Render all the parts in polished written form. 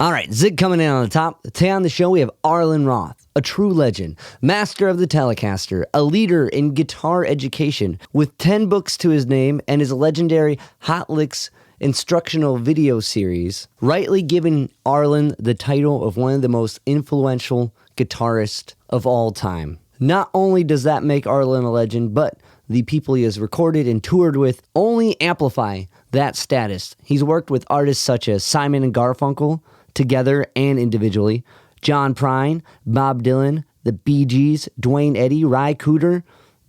All right, Zig coming in on the top. Today on the show, we have Arlen Roth, a true legend, master of the Telecaster, a leader in guitar education with 10 books to his name and his legendary Hot Licks instructional video series, rightly giving Arlen the title of one of the most influential guitarists of all time. Not only does that make Arlen a legend, but the people he has recorded and toured with only amplify that status. He's worked with artists such as Simon and Garfunkel, together and individually, John Prine, Bob Dylan, the Bee Gees, Duane Eddy, Cooder,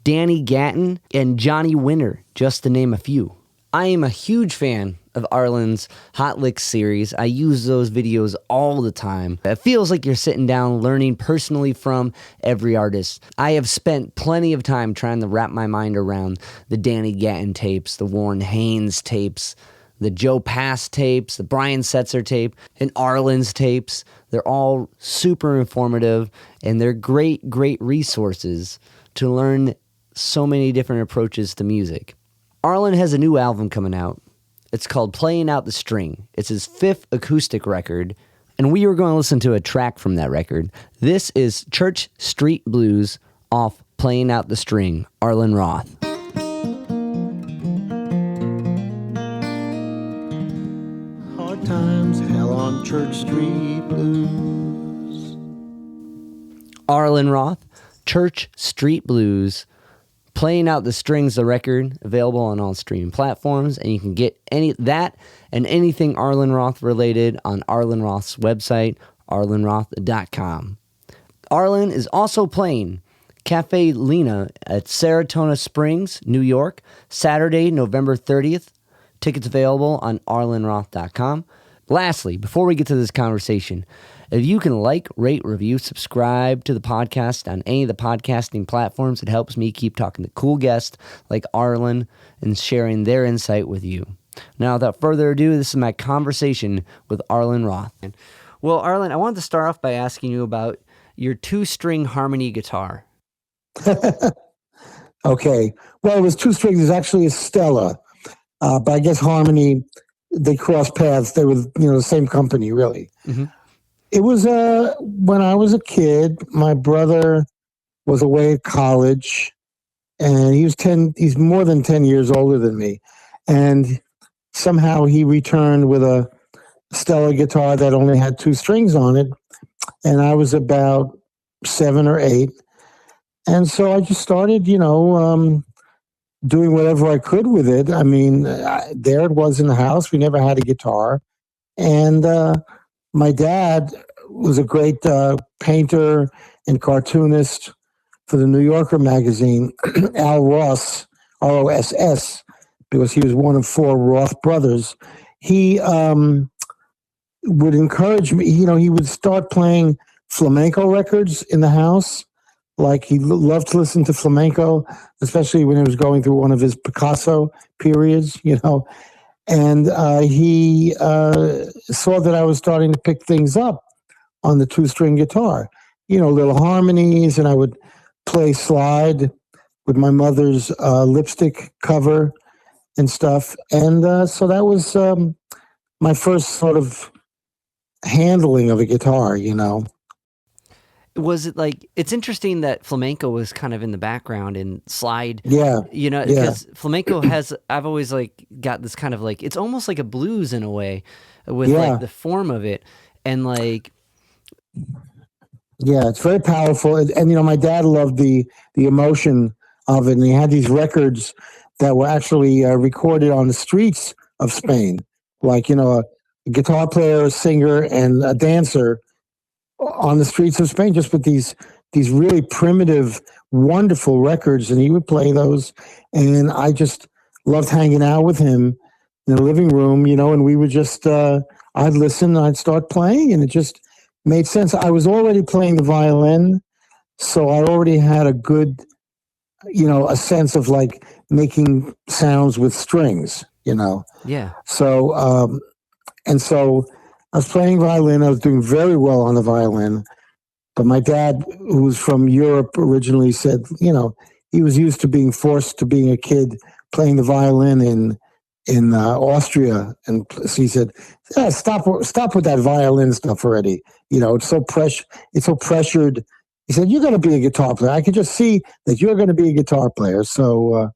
Danny Gatton, and Johnny Winter, just to name a few. I am a huge fan of Arlen's Hot Licks series. I use those videos all the time. It feels like you're sitting down learning personally from every artist. I have spent plenty of time trying to wrap my mind around the Danny Gatton tapes, the Warren Haynes tapes, the Joe Pass tapes, the Brian Setzer tape, and Arlen's tapes. They're all super informative, and they're great resources to learn so many different approaches to music. Arlen has a new album coming out. It's called Playing Out the String. It's his 5th acoustic record, and we are going to listen to a track from that record. This is Church Street Blues off Playing Out the String, Arlen Roth. Hard times, hell on Church Street Blues. Arlen Roth, Church Street Blues, Playing Out the Strings, the record, available on all streaming platforms, and you can get any that and anything Arlen Roth related on Arlen Roth's website, arlenroth.com. Arlen is also playing Cafe Lena at Saratoga Springs, New York, Saturday, November 30th. Tickets available on arlenroth.com. Lastly, before we get to this conversation, if you can like, rate, review, subscribe to the podcast on any of the podcasting platforms, it helps me keep talking to cool guests like Arlen and sharing their insight with you. Now, without further ado, this is my conversation with Arlen Roth. Well, Arlen, I wanted to start off by asking you about your 2-string harmony guitar. Okay. Well, it was 2 strings. It was actually a Stella. But I guess Harmony, they crossed paths. They were, the same company, really. Mm-hmm. It was when I was a kid, my brother was away at college, and he's more than 10 years older than me. And somehow he returned with a Stella guitar that only had 2 strings on it. And I was about 7 or 8. And so I just started, doing whatever I could with it. I mean, there it was in the house. We never had a guitar. And my dad was a great painter and cartoonist for the New Yorker magazine, Al Ross, R-O-S-S, because he was one of 4 Roth brothers. He would encourage me, he would start playing flamenco records in the house. Like, he loved to listen to flamenco, especially when he was going through one of his Picasso periods, And he saw that I was starting to pick things up on the 2-string guitar, little harmonies, and I would play slide with my mother's lipstick cover and stuff. And so that was my first sort of handling of a guitar, Was it like, it's interesting that flamenco was kind of in the background and slide, because flamenco has, I've always got this kind of it's almost like a blues in a way with the form of it. And it's very powerful. And my dad loved the emotion of it. And he had these records that were actually recorded on the streets of Spain. A guitar player, a singer, and a dancer on the streets of Spain, just with these really primitive, wonderful records, and he would play those, and I just loved hanging out with him in the living room, and we would just, I'd listen, and I'd start playing, and it just made sense. I was already playing the violin, so I already had a good, a sense of making sounds with strings, Yeah. So, and so I was playing violin. I was doing very well on the violin. But my dad, who was from Europe originally, said, he was used to being forced to being a kid playing the violin in Austria, and so he said, "Stop with that violin stuff already. It's so pressured." He said, "You're going to be a guitar player. I could just see that you're going to be a guitar player." So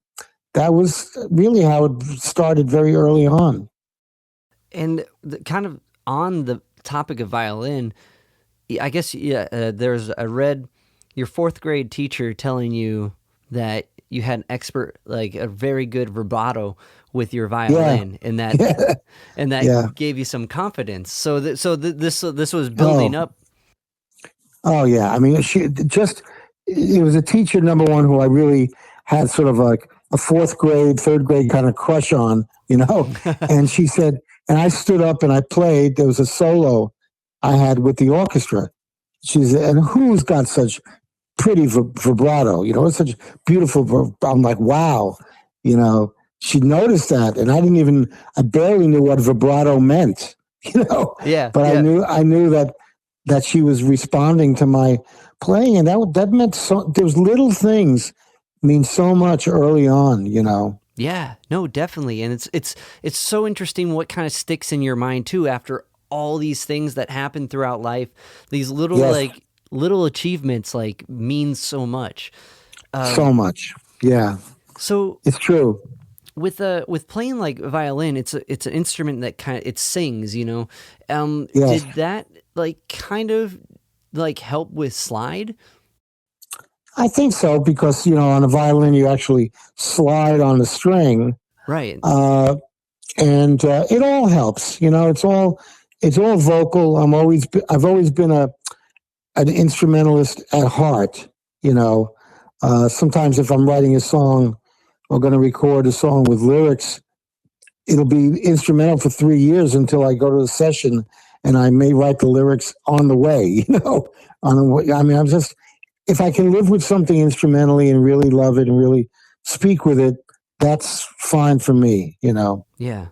that was really how it started very early on. And kind of on the topic of violin, I guess I read your fourth grade teacher telling you that you had an expert, like a very good vibrato with your violin, and that gave you some confidence. So this was building up. Oh yeah, I mean, it was a teacher, number one, who I really had sort of like a fourth grade, third grade kind of crush on, And she said, and I stood up and I played. There was a solo I had with the orchestra. She said, "And who's got such pretty vibrato? It's such beautiful." I'm like, wow, She noticed that, and I barely knew what vibrato meant, Yeah. But I knew that she was responding to my playing, and that meant so. Those little things mean so much early on, Yeah, no, definitely, and it's so interesting what kind of sticks in your mind too after all these things that happen throughout life. These little little achievements mean so much. So much, yeah. So it's true. With playing like violin, it's an instrument that it sings, Yes. Did that kind of help with slide? I think so, because on a violin you actually slide on the string, right? And it all helps. It's all vocal. I've always been an instrumentalist at heart. Sometimes if I'm writing a song or going to record a song with lyrics, it'll be instrumental for 3 years until I go to the session, and I may write the lyrics on the way. On the way. I mean, if I can live with something instrumentally and really love it and really speak with it, that's fine for me. Yeah.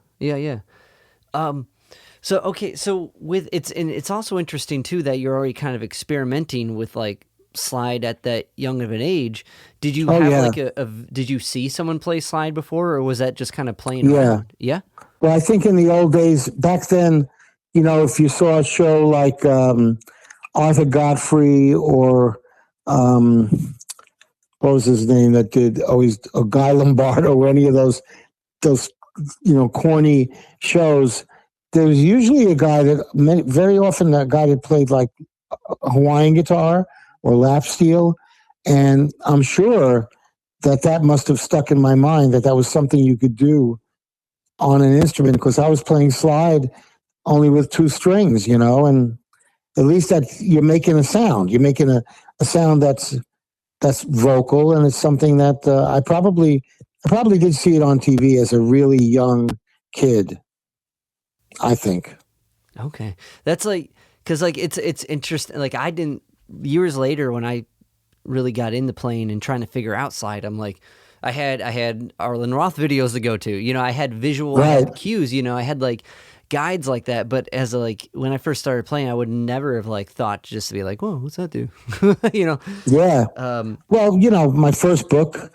So with it's also interesting too that you're already kind of experimenting with slide at that young of an age. Did you have did you see someone play slide before, or was that just kind of playing around? Yeah. Well, I think in the old days, back then, if you saw a show like Arthur Godfrey or what was his name that did always Guy Lombardo or any of those corny shows, there was usually a guy very often that guy that played like Hawaiian guitar or lap steel, and I'm sure that must have stuck in my mind that was something you could do on an instrument, because I was playing slide only with 2 strings, and at least that you're making a sound. You're making a sound that's vocal, and it's something that I probably did see it on TV as a really young kid, I think. Okay. That's because it's interesting. I didn't, years later when I really got into playing and trying to figure out slide, I'm like, I had Arlen Roth videos to go to, I had visual I had cues, I had guides like that. But as when I first started playing, I would never have thought just to be like, whoa, what's that do? Yeah. Well, my first book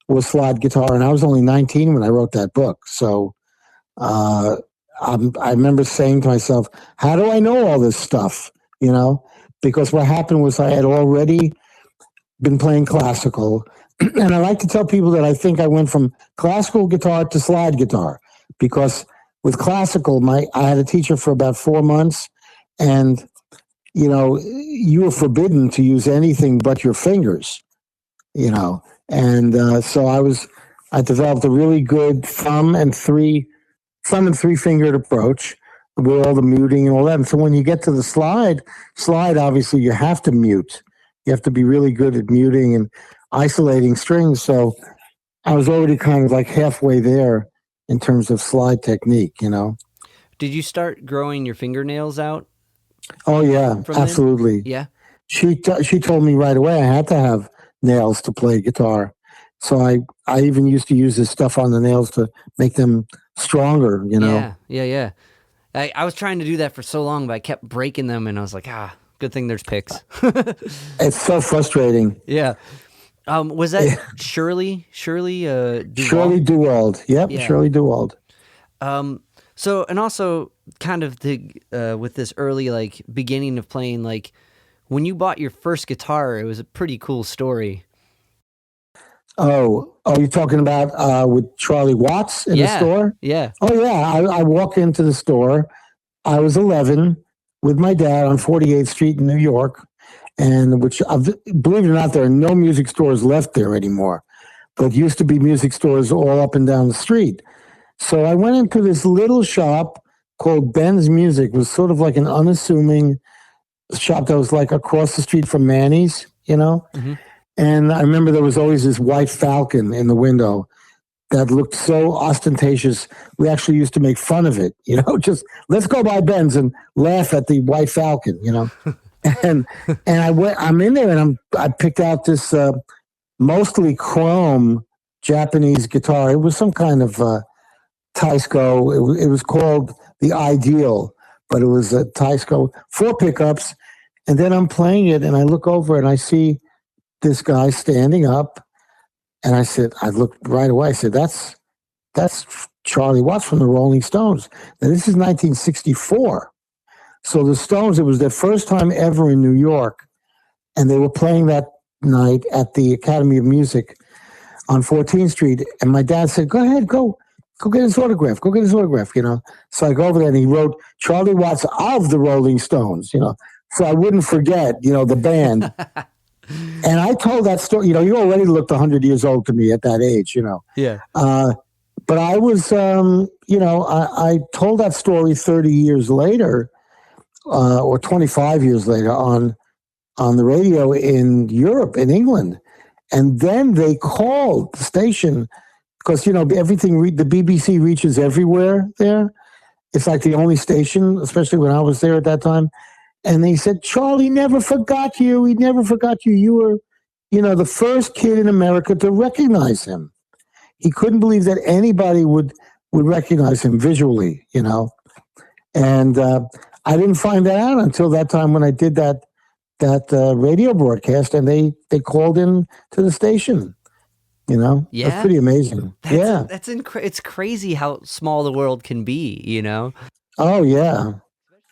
was slide guitar, and I was only 19 when I wrote that book. So I remember saying to myself, how do I know all this stuff? Because what happened was I had already been playing classical. And I like to tell people that I think I went from classical guitar to slide guitar, because with classical, I had a teacher for about 4 months, and you were forbidden to use anything but your fingers, and so I developed a really good thumb and three fingered approach with all the muting and all that. And so when you get to the slide, obviously you have to mute. You have to be really good at muting and isolating strings. So I was already kind of halfway there in terms of slide technique, Did you start growing your fingernails out? Oh yeah, absolutely. Yeah. She told me right away I had to have nails to play guitar. So I even used to use this stuff on the nails to make them stronger, Yeah. I was trying to do that for so long, but I kept breaking them, and I was like, good thing there's picks. It's so frustrating. Yeah. Was that Shirley? Shirley Duwald. Yep, yeah. Shirley Duwald. So, and also kind of with this early, like, beginning of playing, like, when you bought your first guitar, it was a pretty cool story. Oh, you're talking about with Charlie Watts in the store? Yeah. Oh, yeah. I walk into the store. I was 11 with my dad on 48th Street in New York, and believe it or not, there are no music stores left there anymore. But used to be music stores all up and down the street. So I went into this little shop called Ben's Music. It was sort of like an unassuming shop that was like across the street from Manny's, Mm-hmm. And I remember there was always this white Falcon in the window that looked so ostentatious. We actually used to make fun of it, just let's go by Ben's and laugh at the white Falcon, and I'm in there and I picked out this mostly chrome Japanese guitar. It was some kind of Taisco. It was called the Ideal, but it was a Taisco, 4 pickups. And then I'm playing it and I look over and I see this guy standing up, and I looked right away. I said, that's Charlie Watts from the Rolling Stones. Now, this is 1964. So the Stones, it was their first time ever in New York, and they were playing that night at the Academy of Music on 14th Street. And my dad said, go ahead, go get his autograph. Go get his autograph, So I go over there and he wrote Charlie Watts of the Rolling Stones, so I wouldn't forget, the band. And I told that story, you already looked 100 years old to me at that age, Yeah. But I was, I told that story 30 years later, or 25 years later on the radio in Europe, in England. And then they called the station because, everything, the BBC reaches everywhere there. It's like the only station, especially when I was there at that time. And they said, Charlie never forgot you. He never forgot you. You were, the first kid in America to recognize him. He couldn't believe that anybody would recognize him visually, And I didn't find that out until that time when I did that radio broadcast, and they called in to the station. Yeah, that's pretty amazing. It's crazy how small the world can be. Oh yeah.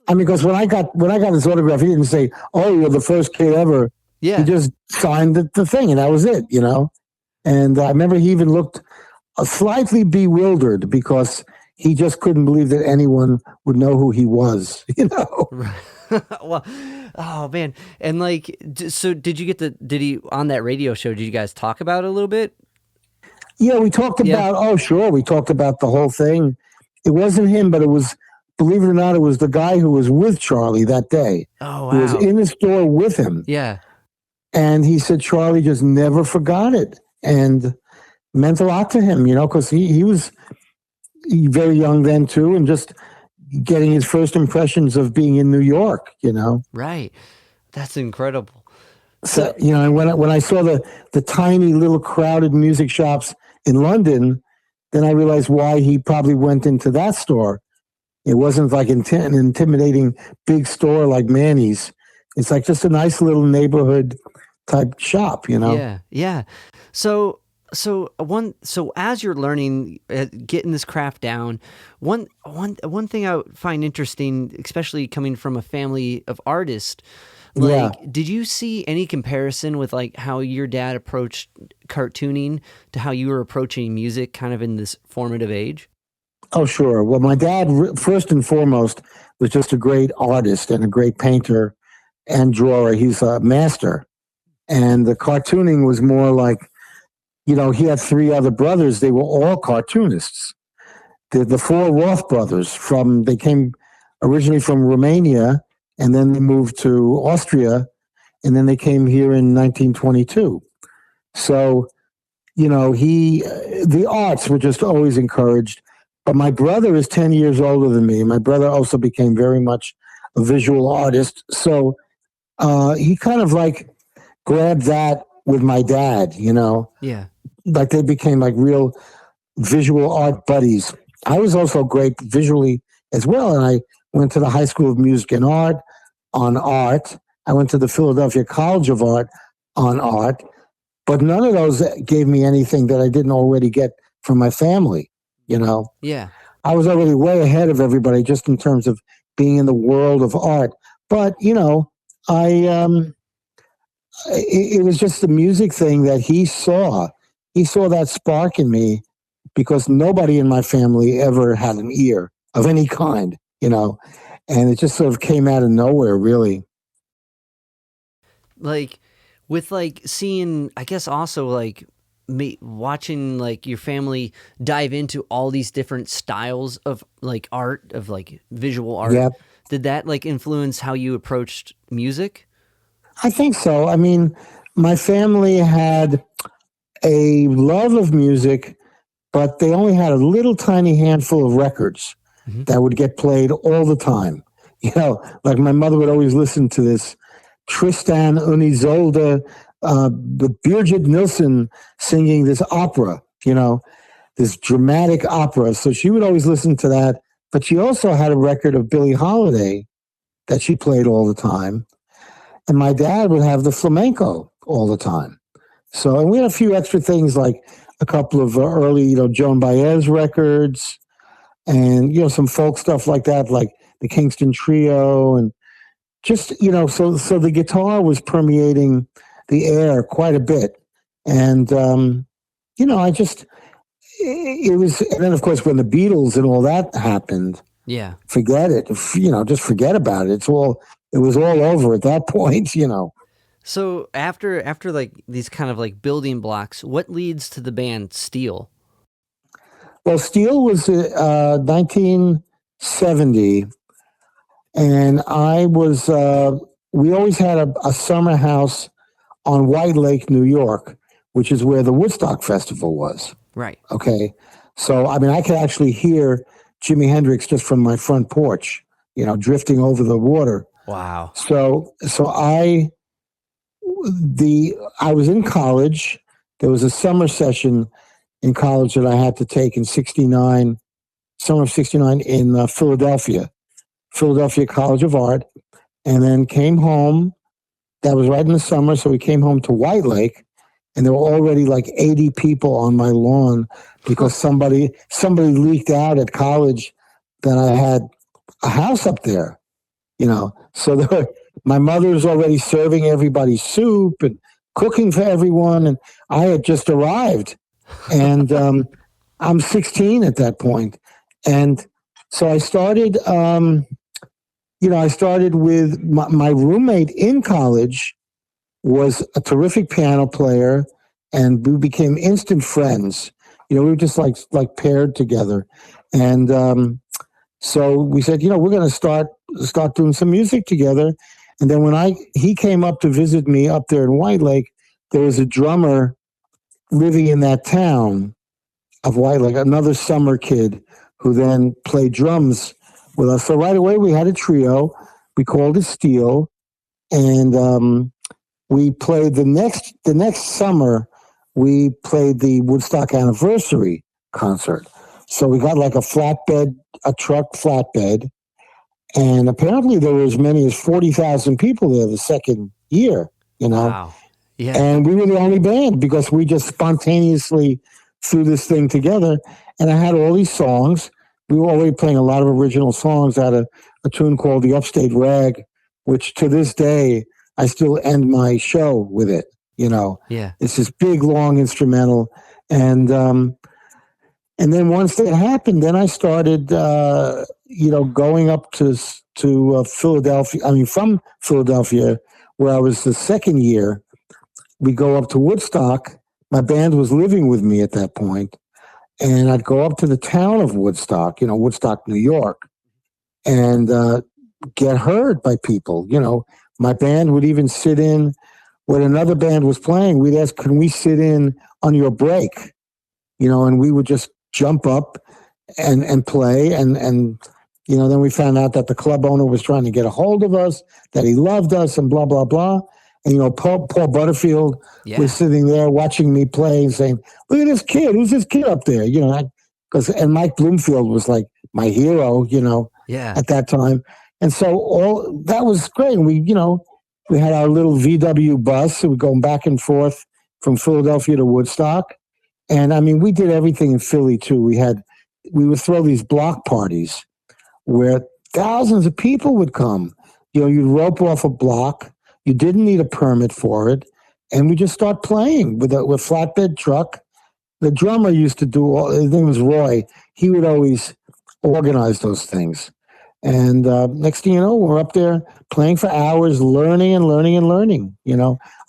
I mean, because when I got his autograph, he didn't say, "Oh, you're the first kid ever." Yeah. He just signed the thing, and that was it. And I remember he even looked slightly bewildered because he just couldn't believe that anyone would know who he was. Well, oh man, and so did he on that radio show? Did you guys talk about it a little bit? Yeah, we talked about. Oh, sure, we talked about the whole thing. It wasn't him, but it was. Believe it or not, it was the guy who was with Charlie that day. Oh, wow. Who was in the store with him. Yeah. And he said Charlie just never forgot it. And meant a lot to him, because he was very young then too, and just getting his first impressions of being in New York, Right. That's incredible. So, and when I saw the tiny little crowded music shops in London, then I realized why he probably went into that store. It wasn't like an intimidating big store like Manny's. It's like just a nice little neighborhood type shop, Yeah, yeah. So as you're learning, getting this craft down, one thing I find interesting, especially coming from a family of artists, did you see any comparison with how your dad approached cartooning to how you were approaching music, kind of in this formative age? Oh, sure. Well, my dad, first and foremost, was just a great artist and a great painter and drawer. He's a master. And the cartooning was more like, he had 3 other brothers. They were all cartoonists. The 4 Roth brothers, they came originally from Romania, and then they moved to Austria, and then they came here in 1922. So, the arts were just always encouraged. But my brother is 10 years older than me. My brother also became very much a visual artist. So he kind of grabbed that with my dad, Yeah. Like they became real visual art buddies. I was also great visually as well. And I went to the High School of Music and Art on art. I went to the Philadelphia College of Art on art. But none of those gave me anything that I didn't already get from my family. Yeah. I was already way ahead of everybody just in terms of being in the world of art. But, it was just the music thing that he saw. He saw that spark in me because nobody in my family ever had an ear of any kind, and it just sort of came out of nowhere, really. Like, with like seeing, I guess also like watching like your family dive into all these different styles of like art, of like visual art. Yep. Did that like influence how you approached music? I think so. I mean, my family had a love of music, but they only had a little tiny handful of records that would get played all the time. Like my mother would always listen to this Tristan und Isolde, the Birgit Nilsson singing this opera, this dramatic opera. So she would always listen to that. But she also had a record of Billie Holiday that she played all the time. And my dad would have the flamenco all the time. So, and we had a few extra things like a couple of early, Joan Baez records and, some folk stuff like that, like the Kingston Trio and just, so the guitar was permeating the air quite a bit. And, it was, and then of course when the Beatles and all that happened, forget it, just forget about it. It was all over at that point, So after like these kind of like building blocks, what leads to the band Steel? Well, Steel was 1970, and we always had a summer house on White Lake, New York, which is where the Woodstock Festival was. Right. Okay. So, I mean, I could actually hear Jimi Hendrix just from my front porch, drifting over the water. Wow. So I was in college. There was a summer session in college that I had to take in summer of 69 in Philadelphia College of Art, and then came home. That was right in the summer. So we came home to White Lake, and there were already like 80 people on my lawn because somebody leaked out at college that I had a house up there, So my mother was already serving everybody soup and cooking for everyone, and I had just arrived. And I'm 16 at that point. And so I started, I started with my roommate in college was a terrific piano player, and we became instant friends. We were just like paired together. And so we said, we're going to start doing some music together. And then when he came up to visit me up there in White Lake, there was a drummer living in that town of White Lake, another summer kid who then played drums with us. So right away we had a trio. We called it Steel, and we played the next summer. We played the Woodstock anniversary concert. So we got like a truck flatbed, and apparently there were as many as 40,000 people there the second year. Wow. Yeah. And we were the only band because we just spontaneously threw this thing together. And I had all these songs. We were already playing a lot of original songs. I had a tune called The Upstate Rag, which to this day, I still end my show with it. Yeah. It's this big, long instrumental. And then once that happened, then I started, going up to Philadelphia. I mean, from Philadelphia, where I was the second year, we go up to Woodstock. My band was living with me at that point, and I'd go up to the town of Woodstock, Woodstock, New York, and get heard by people. My band would even sit in when another band was playing. We'd ask, "Can we sit in on your break?" And we would just jump up and play. And then we found out that the club owner was trying to get a hold of us, that he loved us, and blah, blah, blah. And, Paul Butterfield was sitting there watching me play and saying, "Look at this kid. Who's this kid up there?" And Mike Bloomfield was like my hero, at that time. And so all that was great. And we had our little VW bus. So we're going back and forth from Philadelphia to Woodstock. And I mean, we did everything in Philly too. We had we would throw these block parties where thousands of people would come. You'd rope off a block. You didn't need a permit for it. And we just start playing with flatbed truck. The drummer used to do his name was Roy. He would always organize those things. And next thing you know, we're up there playing for hours, learning and learning and learning.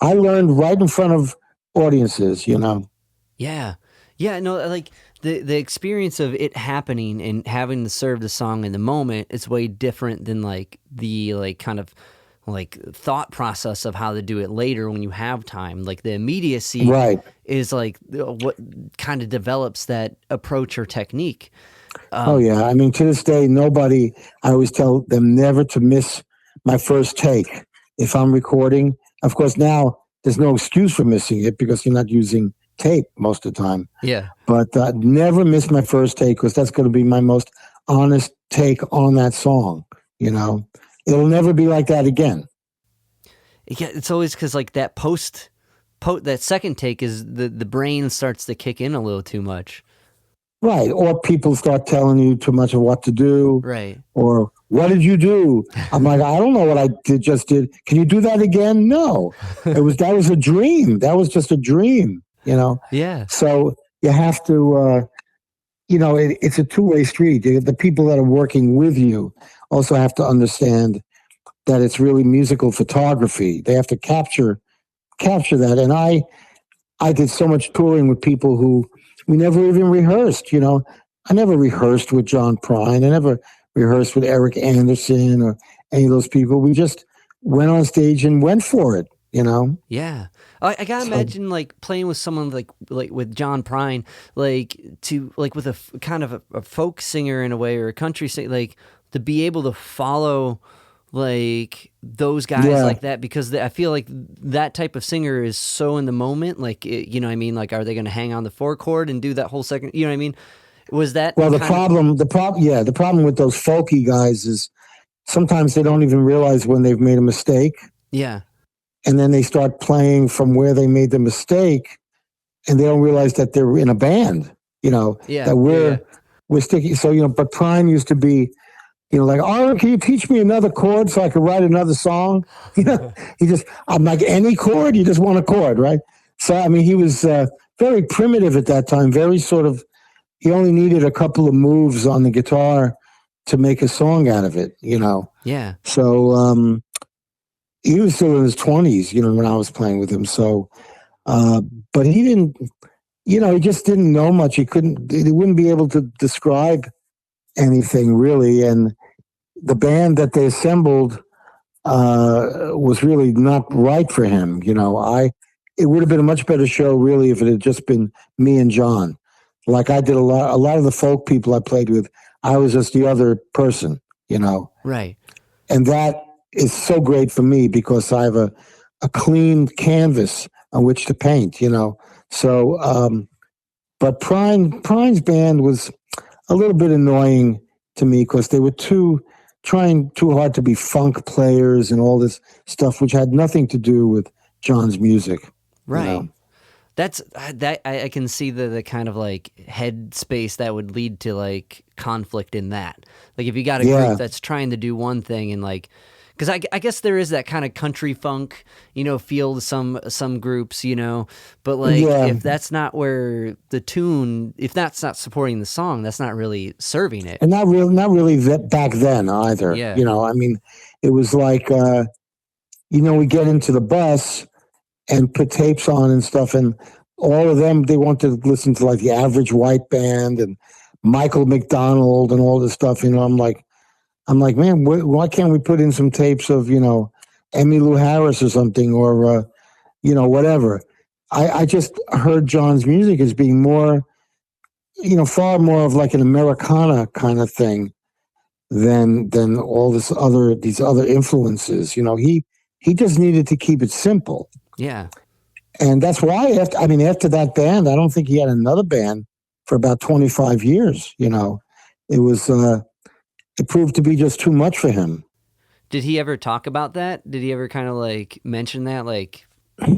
I learned right in front of audiences, Yeah. Yeah, no, like the experience of it happening and having to serve the song in the moment is way different than like the like kind of like thought process of how to do it later when you have time. Like the immediacy Right. is like what kind of develops that approach or technique. Oh yeah. I mean, to this day, I always tell them never to miss my first take. If I'm recording, of course, now there's no excuse for missing it because you're not using tape most of the time. Yeah. But never miss my first take because that's going to be my most honest take on that song. It'll never be like that again. Yeah, it's always because like that that second take is the brain starts to kick in a little too much. Right. Or people start telling you too much of what to do. Right. Or what did you do? I'm like, I don't know what I just did. Can you do that again? No. That was a dream. That was just a dream, Yeah. So you have to, it's a two-way street. The people that are working with you also have to understand that it's really musical photography. They have to capture that. And I did so much touring with people who we never even rehearsed. I never rehearsed with John Prine. I never rehearsed with Eric Anderson or any of those people. We just went on stage and went for it. Yeah, I gotta imagine like playing with someone like with John Prine, like with a kind of a folk singer in a way or a country singer, like to be able to follow like those guys like that, because I feel like that type of singer is so in the moment. Like what I mean, like are they going to hang on the 4 chord and do that whole second? You know what I mean? Was that the problem with those folky guys is sometimes they don't even realize when they've made a mistake. Yeah. And then they start playing from where they made the mistake, and they don't realize that they're in a band. That we're sticking. So but Prime used to be, like, oh, can you teach me another chord so I could write another song? I'm like, any chord, you just want a chord, right? So I mean, he was very primitive at that time. Very sort of, he only needed a couple of moves on the guitar to make a song out of it. Yeah. So. He was still in his 20s, when I was playing with him. So, but he didn't, he just didn't know much. He wouldn't be able to describe anything really. And the band that they assembled was really not right for him. It would have been a much better show really if it had just been me and John. Like I did a lot of the folk people I played with, I was just the other person, Right. And that is so great for me because I have a clean canvas on which to paint, So, but Prine's band was a little bit annoying to me because they were trying too hard to be funk players and all this stuff, which had nothing to do with John's music. Right. That's that I can see the kind of like head space that would lead to like conflict in that. Like if you got a group that's trying to do one thing and like, because I guess there is that kind of country funk, feel to some groups, but like if that's not where the tune, if that's not supporting the song, that's not really serving it. And not really back then either. Yeah. I mean, it was like, we get into the bus and put tapes on and stuff, and all of them, they want to listen to like the Average White Band and Michael McDonald and all this stuff. I'm like, man, why can't we put in some tapes of, Emmylou Harris or something, or, whatever. I just heard John's music as being more, far more of like an Americana kind of thing than all these other influences. He just needed to keep it simple. Yeah. And that's why after that band, I don't think he had another band for about 25 years. It was, it proved to be just too much for him. Did he ever talk about that? Did he ever kind of like mention that, like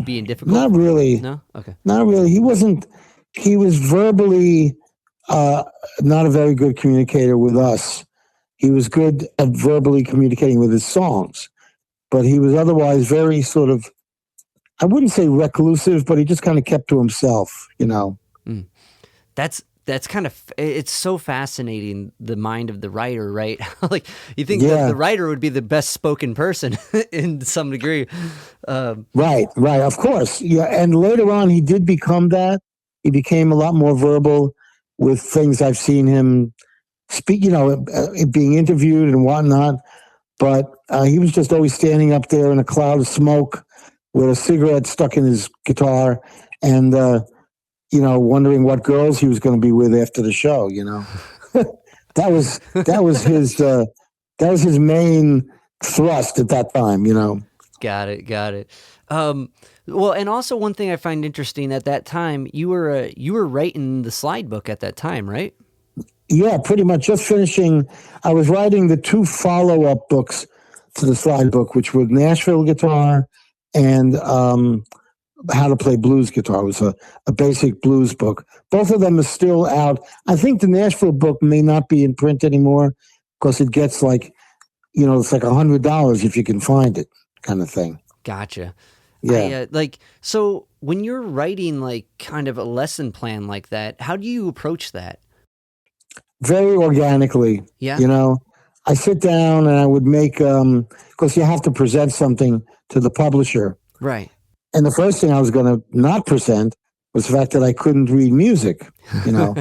being difficult? Not really. No? Okay. Not really. He was verbally uh, not a very good communicator with us. He was good at verbally communicating with his songs, but he was otherwise very sort of, I wouldn't say reclusive, but he just kind of kept to himself, you know. Mm. That's kind of, it's so fascinating, the mind of the writer, right? Like, you think that the writer would be the best spoken person in some degree. Right, of course. Yeah, and later on he did become that. He became a lot more verbal with things I've seen him speak, you know, being interviewed and whatnot. But he was just always standing up there in a cloud of smoke with a cigarette stuck in his guitar and, you know, wondering what girls he was going to be with after the show, you know. that was his main thrust at that time, you know. Got it. Well, and also one thing I find interesting, at that time, you were writing the slide book at that time, right? Yeah, pretty much just finishing. I was writing the 2 follow-up books to the slide book, which were Nashville Guitar and How to Play Blues Guitar. It was a basic blues book. Both of them are still out. I think the Nashville book may not be in print anymore because it gets like, you know, it's like $100 if you can find it, kind of thing. Gotcha. Yeah. So when you're writing like kind of a lesson plan like that, how do you approach that? Very organically. Yeah. You know, I sit down and I would make, because you have to present something to the publisher. Right. And the first thing I was going to not present was the fact that I couldn't read music. You know,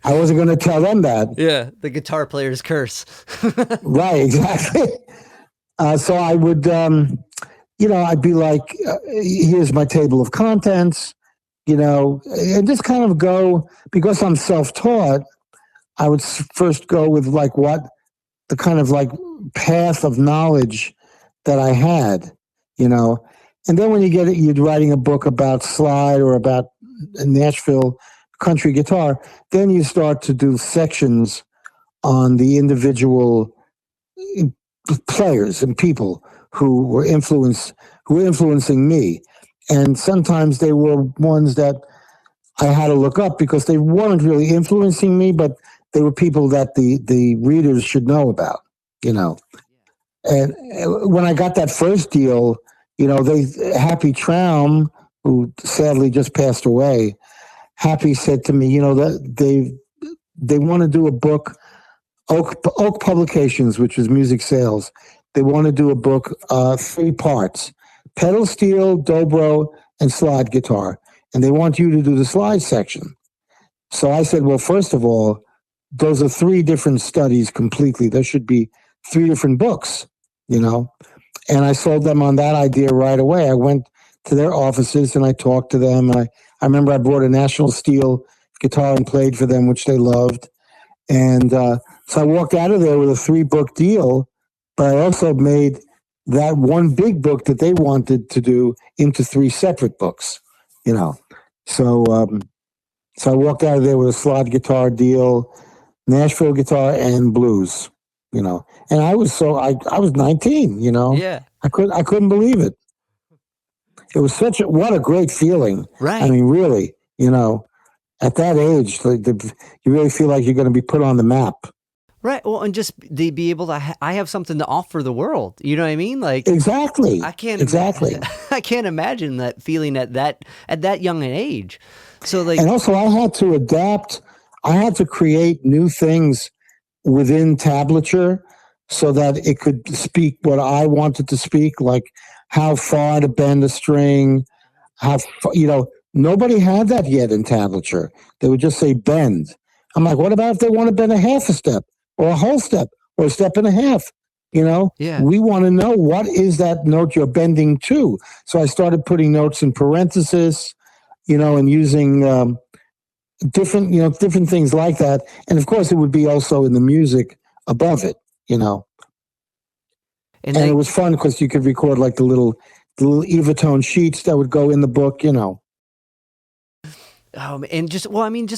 I wasn't going to tell them that. Yeah. The guitar player's curse. Right. Exactly. So I would, you know, I'd be like, here's my table of contents, you know, and just kind of go, because I'm self-taught, I would first go with like what the kind of like path of knowledge that I had, you know. And then when you get it, you're writing a book about slide or about Nashville country guitar, then you start to do sections on the individual players and people who were influencing me. And sometimes they were ones that I had to look up because they weren't really influencing me, but they were people that the readers should know about, you know. And when I got that first deal, you know, Happy Traum, who sadly just passed away, Happy said to me, you know, that they want to do a book, Oak Publications, which is music sales. They want to do a book, 3 parts: pedal steel, dobro, and slide guitar. And they want you to do the slide section. So I said, well, first of all, those are 3 different studies completely. There should be 3 different books, you know. And I sold them on that idea right away. I went to their offices and I talked to them. And I remember I brought a National Steel guitar and played for them, which they loved. And so I walked out of there with a 3-book deal, but I also made that one big book that they wanted to do into 3 separate books, you know. So I walked out of there with a slide guitar deal, Nashville guitar, and blues, you know. And I was 19, you know. Yeah. I couldn't believe it. It was what a great feeling. Right. I mean, really, you know, at that age, you really feel like you're going to be put on the map. Right. Well, and just they be able to, I have something to offer the world. You know what I mean? Like, exactly. I can't imagine that feeling at that young an age. So like, and also I had to adapt. I had to create new things within tablature so that it could speak what I wanted to speak, like how far to bend a string, you know, nobody had that yet in tablature. They would just say bend. I'm like, what about if they want to bend a half a step or a whole step or a step and a half? You know, we want to know what is that note you're bending to. So I started putting notes in parentheses, you know, and using different things like that. And of course, it would be also in the music above it, you know. And it was fun because you could record like the little Evatone sheets that would go in the book, you know. And just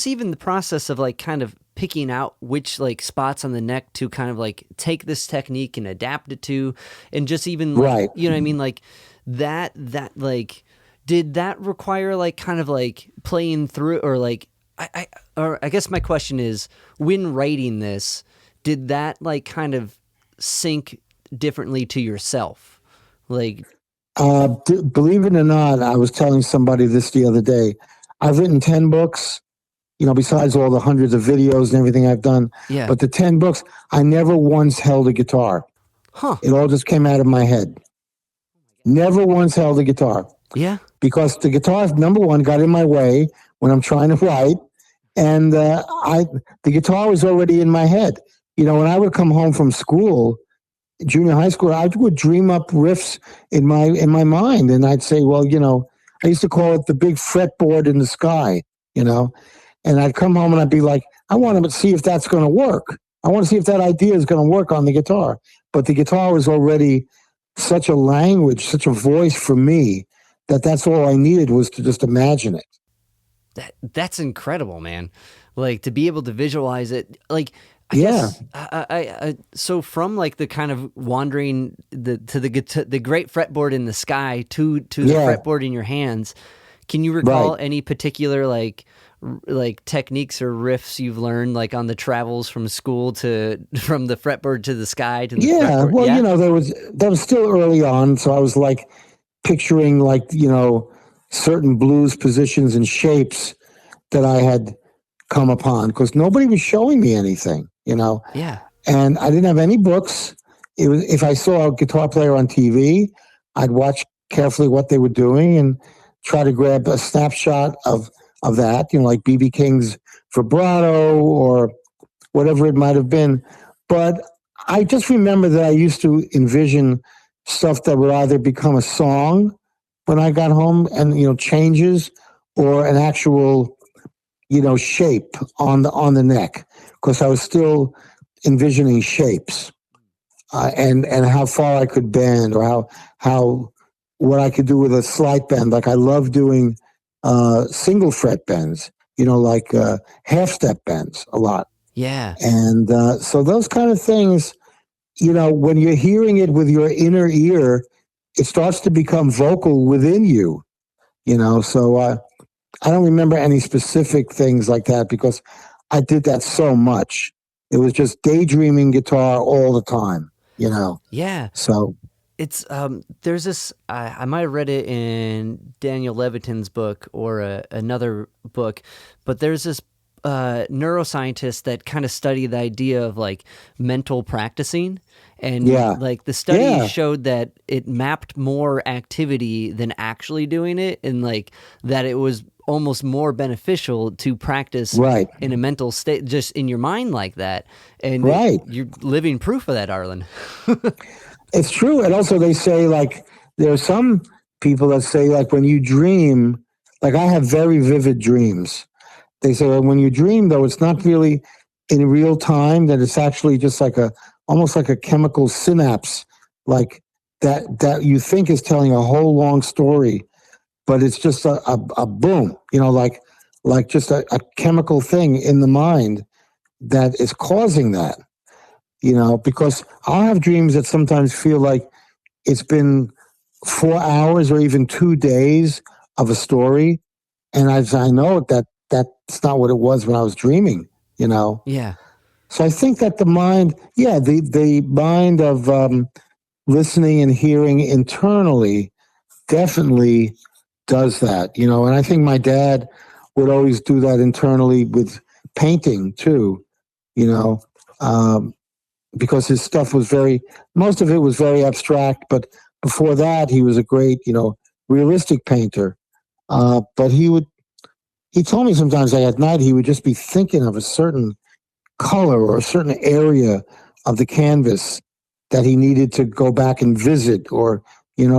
even the process of like kind of picking out which like spots on the neck to kind of like take this technique and adapt it to, and just even like, right. You know what I mean? Like that like, did that require like kind of like playing through or like I guess my question is, when writing this, did that like kind of sink differently to yourself? Like, Believe it or not, I was telling somebody this the other day. I've written 10 books, besides all the hundreds of videos and everything I've done. yeah. But the 10 books, I never once held a guitar. Huh. It all just came out of my head. Never once held a guitar. Yeah. Because the guitar, number one, got in my way when I'm trying to write. And the guitar was already in my head. When I would come home from school, junior high school, I would dream up riffs in my mind. And I'd say, well, I used to call it the big fretboard in the sky, and I'd come home and I'd be like, I want to see if that's going to work. I want to see if that idea is going to work on the guitar. But the guitar was already such a language, such a voice for me, that's all I needed was to just imagine it. That's incredible, man. Like, to be able to visualize it, like, I guess, so from like the kind of wandering to the great fretboard in the sky to the fretboard in your hands, can you recall any particular like techniques or riffs you've learned like on the travels from school from the fretboard to the sky to the fretboard? Well, that was still early on, so I was like picturing like certain blues positions and shapes that I had come upon because nobody was showing me anything. Yeah. And I didn't have any books. It was, if I saw a guitar player on TV, I'd watch carefully what they were doing and try to grab a snapshot of that, like B.B. King's vibrato or whatever it might have been. But I just remember that I used to envision stuff that would either become a song when I got home and, changes, or an actual, shape on the neck, because I was still envisioning shapes and how far I could bend, or what I could do with a slight bend. Like I love doing single fret bends, like half step bends a lot. Yeah. And so those kind of things, when you're hearing it with your inner ear, it starts to become vocal within you, so I don't remember any specific things like that because I did that so much. It was just daydreaming guitar all the time, Yeah. So it's there's this I might have read it in Daniel Levitin's book or another book, but there's this neuroscientist that kind of studied the idea of like mental practicing, and like the study showed that it mapped more activity than actually doing it, and like that it was almost more beneficial to practice in a mental state, just in your mind like that. And you're living proof of that, Arlen. It's true. And also they say like, there are some people that say like when you dream, like I have very vivid dreams. They say well, when you dream though, it's not really in real time, that it's actually just like almost like a chemical synapse, like that you think is telling a whole long story, but it's just a boom, like just a chemical thing in the mind that is causing that, because I'll have dreams that sometimes feel like it's been 4 hours or even 2 days of a story. And I know that's not what it was when I was dreaming, Yeah. So I think that the mind, the mind of listening and hearing internally definitely does that, and I think my dad would always do that internally with painting too, because his stuff was most of it was very abstract, but before that he was a great, realistic painter. But he told me sometimes that at night he would just be thinking of a certain color or a certain area of the canvas that he needed to go back and visit, or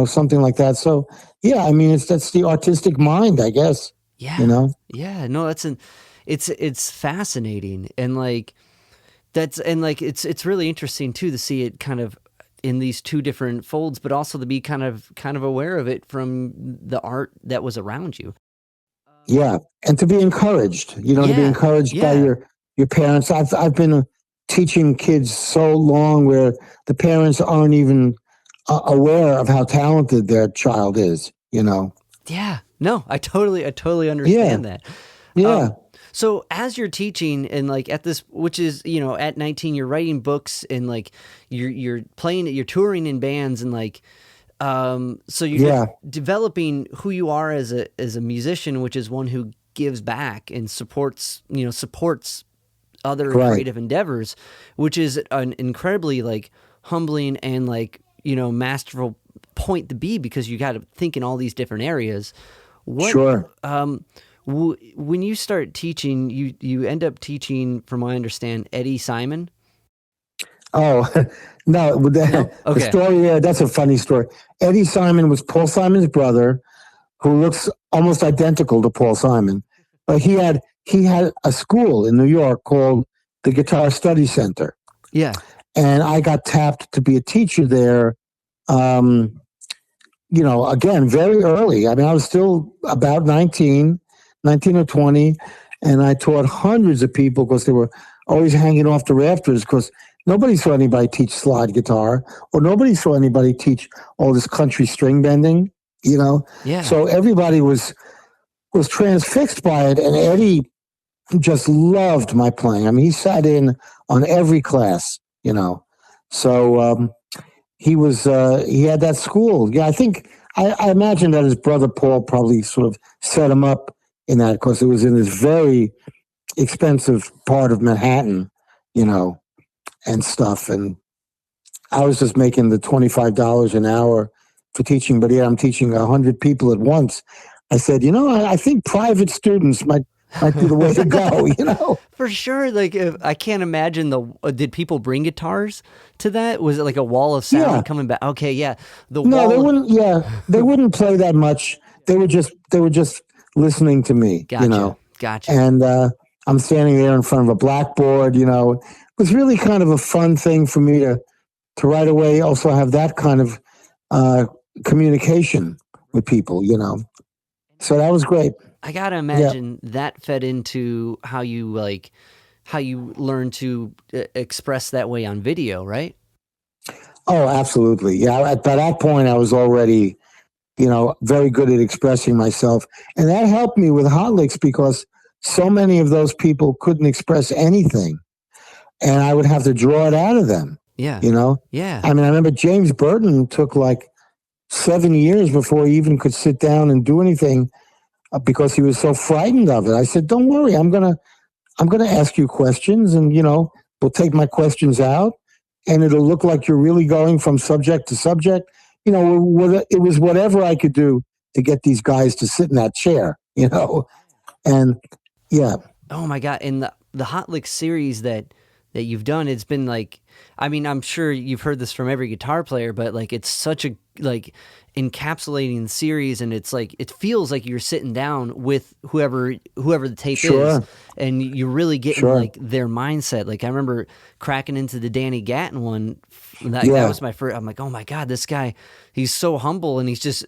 something like that. So I mean that's the artistic mind, I guess. No, it's fascinating, and like it's really interesting too to see it kind of in these two different folds, but also to be kind of aware of it from the art that was around you. And to be encouraged, to be encouraged by your parents. I've been teaching kids so long where the parents aren't even aware of how talented their child is, Yeah, no, I totally understand that. So as you're teaching and like at this, which is, you know, at 19, you're writing books and like you're playing, you're touring in bands and like, so you're Yeah, developing who you are as a musician, which is one who gives back and supports, you know, supports other right. creative endeavors, which is an incredibly like humbling and like, you know, masterful point to be, because you got to think in all these different areas. What, Sure. when you start teaching, you end up teaching, from what I understand, Eddie Simon. Oh, no, No, the okay, story, that's a funny story. Eddie Simon was Paul Simon's brother, who looks almost identical to Paul Simon. But he had a school in New York called the Guitar Study Center. yeah, And I got tapped to be a teacher there, again, very early. I mean, I was still about 19 or 20, and I taught hundreds of people because they were always hanging off the rafters because nobody saw anybody teach slide guitar, or nobody saw anybody teach all this country string bending, you know? yeah. So everybody was transfixed by it, and Eddie just loved my playing. I mean, he sat in on every class, you know. So he had that school. Yeah, I imagine that his brother Paul probably sort of set him up in that because it was in this very expensive part of Manhattan, you know, and stuff. And I was just making the $25 an hour for teaching, but yeah, I'm teaching 100 people at once. I said, I think private students might be the way to go, you know? For sure. Like, I can't imagine did people bring guitars to that? Was it like a wall of sound Yeah. coming back? Okay. Yeah. The No, wall. they wouldn't. Yeah, they wouldn't play that much. They were just listening to me, Gotcha. Gotcha. And I'm standing there in front of a blackboard. It was really kind of a fun thing for me to right away also have that kind of communication with people. So that was great. I gotta imagine that fed into how you learn to express that way on video, right? Oh, absolutely. Yeah. By that point, I was already, very good at expressing myself. And that helped me with Hot Licks because so many of those people couldn't express anything. And I would have to draw it out of them. Yeah. Yeah. I mean, I remember James Burton took like 7 years before he even could sit down and do anything because he was so frightened of it. I said, "Don't worry, I'm gonna ask you questions, and we'll take my questions out, and it'll look like you're really going from subject to subject. It was whatever I could do to get these guys to sit in that chair, and yeah." Oh my God! And the Hot Licks series that you've done, it's been like, I mean, I'm sure you've heard this from every guitar player, but like it's such a like encapsulating series, and it's like it feels like you're sitting down with whoever the tape is, and you're really getting like their mindset. Like I remember cracking into the Danny Gatton one. That was my first. I'm like, oh my God, this guy, he's so humble, and he's just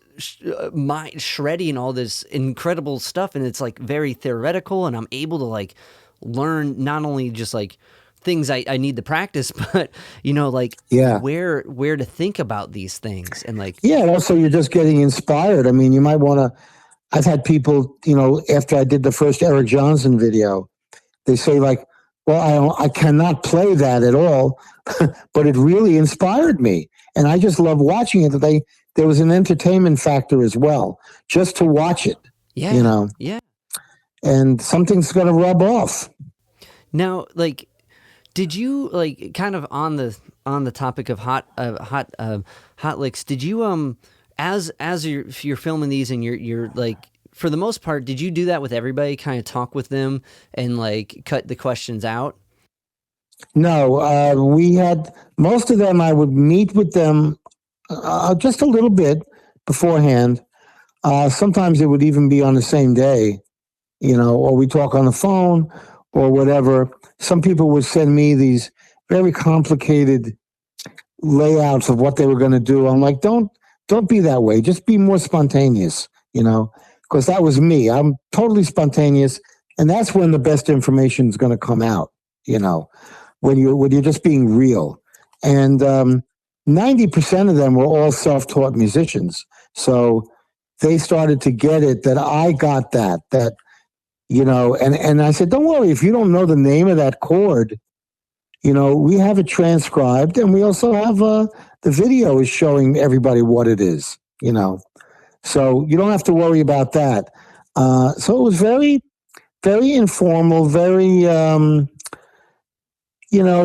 shredding all this incredible stuff, and it's like very theoretical, and I'm able to like learn not only just like things I need to practice, but where to think about these things, and like also you're just getting inspired. I mean, you might want to. I've had people, after I did the first Eric Johnson video, they say like, "Well, I cannot play that at all," but it really inspired me, and I just love watching it. That there was an entertainment factor as well, just to watch it. Yeah. And something's going to rub off. Now, like, did you like kind of on the topic of hot licks? Did you as you're filming these and you're like, for the most part, did you do that with everybody? Kind of talk with them and like cut the questions out? No, we had most of them. I would meet with them just a little bit beforehand. Sometimes it would even be on the same day, or we talk on the phone or whatever. Some people would send me these very complicated layouts of what they were going to do. I'm like, don't be that way. Just be more spontaneous, because that was me. I'm totally spontaneous, and that's when the best information is going to come out. When you're just being real. And 90% of them were all self-taught musicians, so they started to get it that I got that And I said, don't worry, if you don't know the name of that chord, we have it transcribed, and we also have the video is showing everybody what it is, so you don't have to worry about that. So it was very, very informal, very,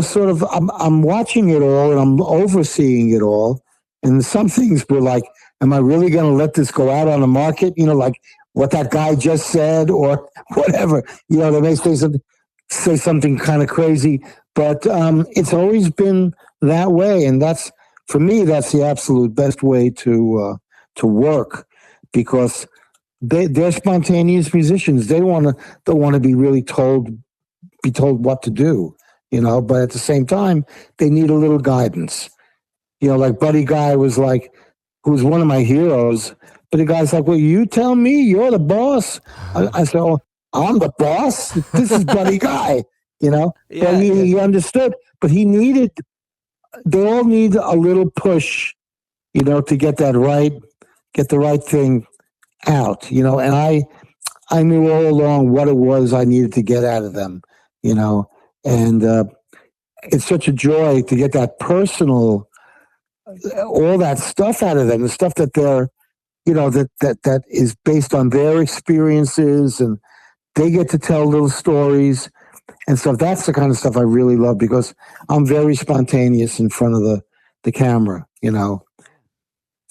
sort of, I'm watching it all and I'm overseeing it all. And some things were like, am I really going to let this go out on the market? Like what that guy just said or whatever, they may say something kind of crazy, but it's always been that way. And for me, that's the absolute best way to work, because they're spontaneous musicians. They don't want to be really be told what to do, but at the same time, they need a little guidance. Like Buddy Guy who's one of my heroes, but the guy's like, well, you tell me, you're the boss. I said, oh, I'm the boss. This is Buddy Guy, Yeah, but he understood, but they all need a little push, to get the right thing out, and I knew all along what it was I needed to get out of them, and it's such a joy to get that personal, all that stuff out of them, the stuff that they're, that is based on their experiences, and they get to tell little stories and stuff. That's the kind of stuff I really love, because I'm very spontaneous in front of the camera,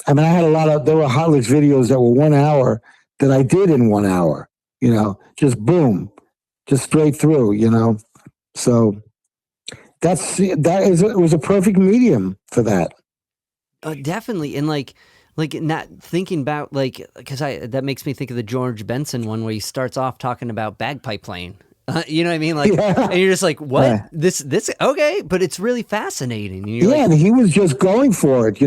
I mean, there were Hot Licks videos that were 1 hour that I did in 1 hour, just boom, just straight through, So it was a perfect medium for that. Definitely. And like not thinking about because that makes me think of the George Benson one where he starts off talking about bagpipe playing. You know what I mean? And you're just like, what? Yeah. This okay, but it's really fascinating. And and he was just going for it.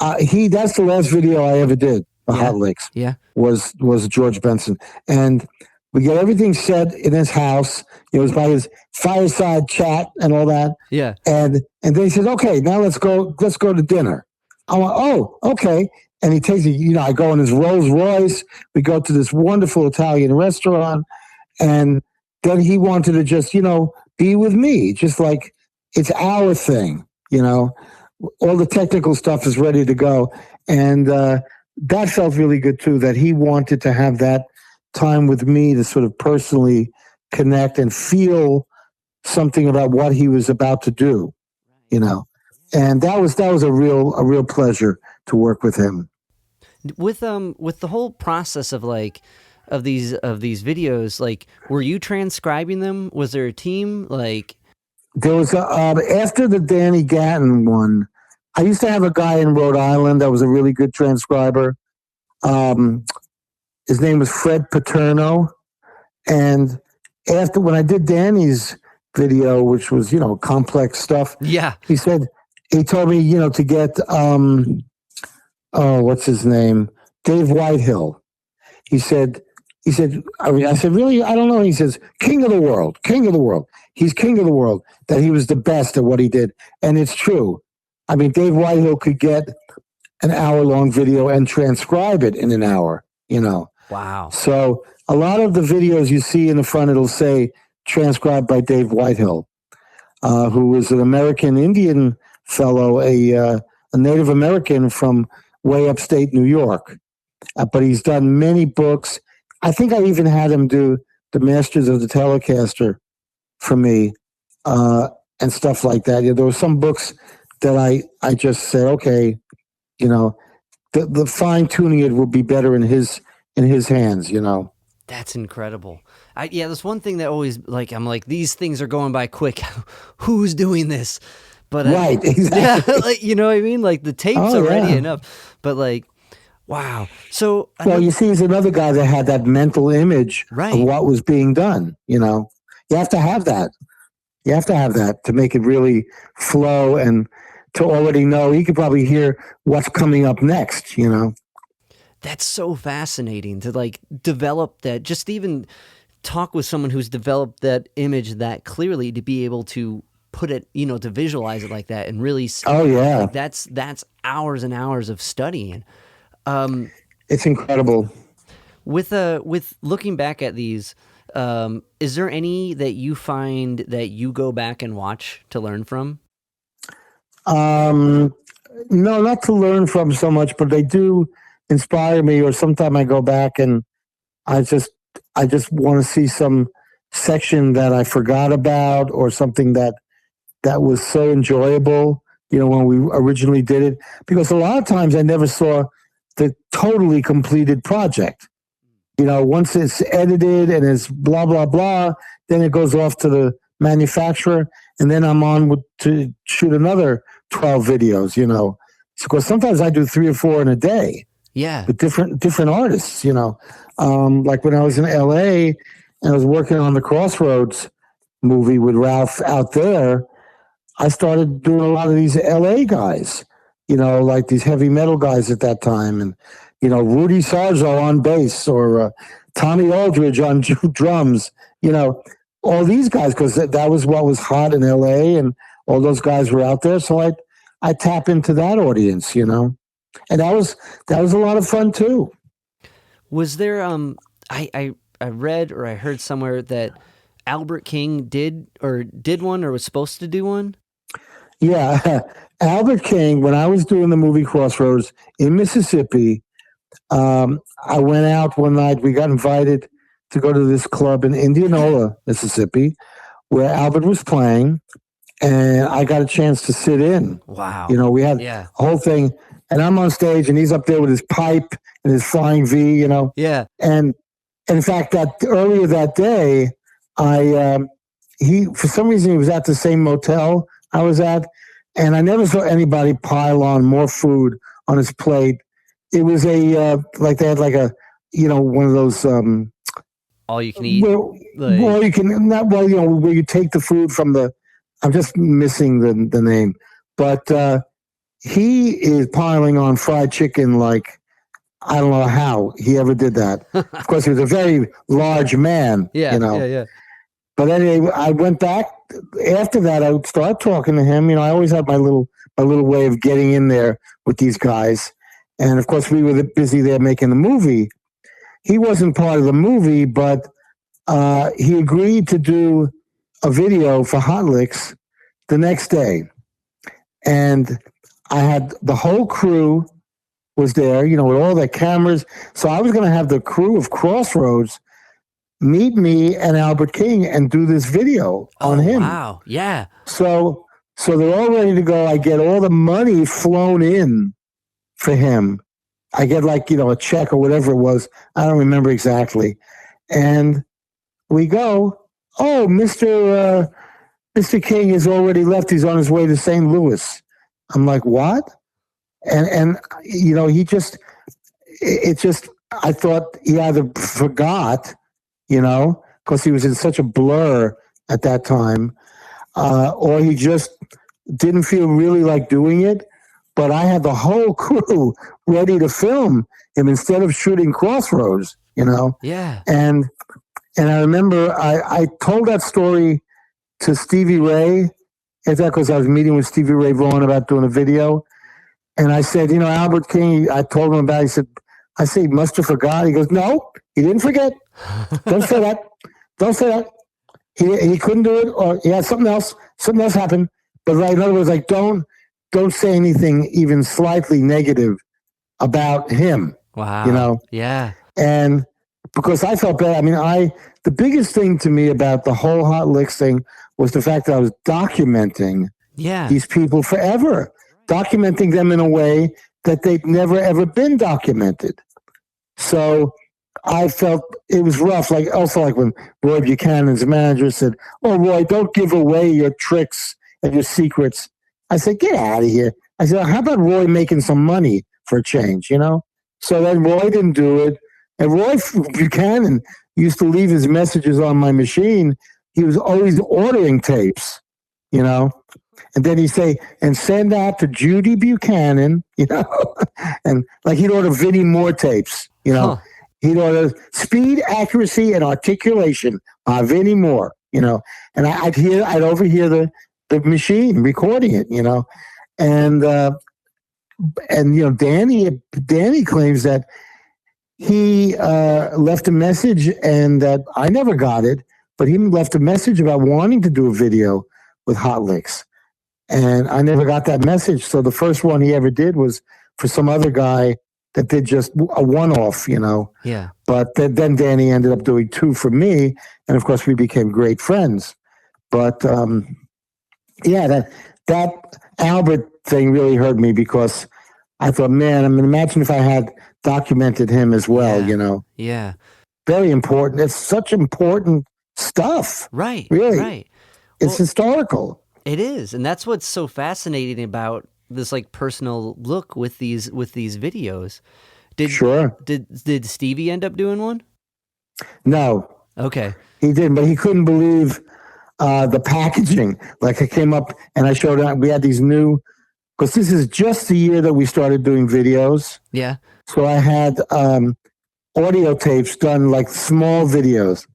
That's the last video I ever did. The Hot Licks. Yeah, was George Benson, and we got everything set in his house. It was by his fireside chat and all that. Yeah, and then he said, "Okay, now let's go to dinner." I went, "Oh, okay." And he takes it. I go in his Rolls Royce. We go to this wonderful Italian restaurant, and then he wanted to just be with me, just like it's our thing. All the technical stuff is ready to go. And that felt really good too, that he wanted to have that time with me to sort of personally connect and feel something about what he was about to do, and that was a real pleasure to work with him. With the whole process of of these videos, were you transcribing them? Was there a team? There was after the Danny Gatton one, I used to have a guy in Rhode Island that was a really good transcriber. His name was Fred Paterno. And when I did Danny's video, which was, complex stuff. Yeah. He told me, to get, what's his name? Dave Whitehill. I said, really? I don't know. He says, king of the world. He's king of the world, that he was the best at what he did. And it's true. I mean, Dave Whitehill could get an hour-long video and transcribe it in an hour, Wow. So a lot of the videos you see in the front, it'll say transcribed by Dave Whitehill, who was an American Indian fellow, a Native American from way upstate New York. But he's done many books. I think I even had him do the Masters of the Telecaster for me, and stuff like that. There were some books that I just said, okay, the fine tuning it will be better in his hands, That's incredible. There's one thing that always I'm like, these things are going by quick. Who's doing this? But right, exactly. Yeah, you know what I mean? The tape's already enough, but wow. So you see, he's another guy that had that mental image of what was being done. You have to have that. You have to have that to make it really flow, and to already know. He could probably hear what's coming up next. That's so fascinating to develop that. Just even talk with someone who's developed that image that clearly, to be able to put it, to visualize it like that and really. Oh yeah, that's hours and hours of studying. It's incredible. With looking back at these, Is there any that you find that you go back and watch to learn from? No, not to learn from so much, but they do inspire me. Or sometimes I go back and I just want to see some section that I forgot about, or something that was so enjoyable, when we originally did it. Because a lot of times I never saw the totally completed project. Once it's edited and it's blah, blah, blah, then it goes off to the manufacturer, and then I'm on to shoot another 12 videos, Because sometimes I do 3 or 4 in a day. Yeah. With different artists, Like when I was in LA and I was working on the Crossroads movie with Ralph out there, I started doing a lot of these LA guys, like these heavy metal guys at that time. And, Rudy Sarzo on bass, or Tommy Aldridge on drums, all these guys, because that was what was hot in LA, and all those guys were out there. So I tap into that audience, and that was a lot of fun too. Was there I read or I heard somewhere that Albert King did one or was supposed to do one? Yeah, Albert King, when I was doing the movie Crossroads in Mississippi, I went out one night. We got invited to go to this club in Indianola, Mississippi, where Albert was playing, and I got a chance to sit in. Wow. We had a whole thing, and I'm on stage, and he's up there with his pipe and his flying V, Yeah. And in fact, that earlier that day, he for some reason he was at the same motel I was at, and I never saw anybody pile on more food on his plate. It was like they had like a one of those all you can eat. Well, you can not where you take the food from the. I'm just missing the name, but he is piling on fried chicken like I don't know how he ever did that. Of course, he was a very large man. Yeah, yeah. But anyway, I went back after that. I would start talking to him. I always had my little way of getting in there with these guys. And of course, we were busy there making the movie. He wasn't part of the movie, but he agreed to do a video for Hot Licks the next day. And I had the whole crew was there, with all their cameras. So I was going to have the crew of Crossroads meet me and Albert King and do this video on him. Wow. Yeah. So they're all ready to go. I get all the money flown in for him. I get a check or whatever it was. I don't remember exactly. And we go, oh, Mr. King has already left. He's on his way to St. Louis. I'm like, what? And he just, I thought he either forgot, because he was in such a blur at that time, or he just didn't feel really like doing it. But I had the whole crew ready to film him instead of shooting Crossroads, Yeah. And I remember I told that story to Stevie Ray. Is that because I was meeting with Stevie Ray Vaughan about doing a video? And I said, Albert King, I told him about it. He said, he must have forgot. He goes, no, he didn't forget. Don't say that. Don't say that. He couldn't do it, or he had something else happened. But in other words, don't say anything even slightly negative about him. Wow. Yeah. And because I felt bad. The biggest thing to me about the whole Hot Licks thing was the fact that I was documenting these people forever, documenting them in a way that they'd never ever been documented. So I felt it was rough. Like when Roy Buchanan's manager said, "Oh, Roy, don't give away your tricks and your secrets." I said, "Get out of here." I said, "How about Roy making some money for a change?" So then Roy didn't do it, and Roy Buchanan used to leave his messages on my machine. He was always ordering tapes, and then he'd say, "And send out to Judy Buchanan," and like he'd order Vinnie Moore tapes, Huh. He'd order speed, accuracy, and articulation by Vinnie Moore, and I'd overhear the machine recording it, and Danny claims that he left a message, and that I never got it, but he left a message about wanting to do a video with Hot Licks. And I never got that message. So the first one he ever did was for some other guy that did just a one-off, Yeah. But then Danny ended up doing 2 for me. And of course, we became great friends. But yeah, that Albert thing really hurt me, because I thought, man, I mean, imagine if I had documented him as well, Yeah. Very important. It's such important stuff. Right. Really. Right. It's historical. It is. And that's what's so fascinating about this like personal look with these videos. Did Stevie end up doing one? No. Okay. He didn't, but he couldn't believe the packaging. Like, I came up and I showed him, we had these new, because this is just the year that we started doing videos. Yeah. So I had audio tapes done, like small videos.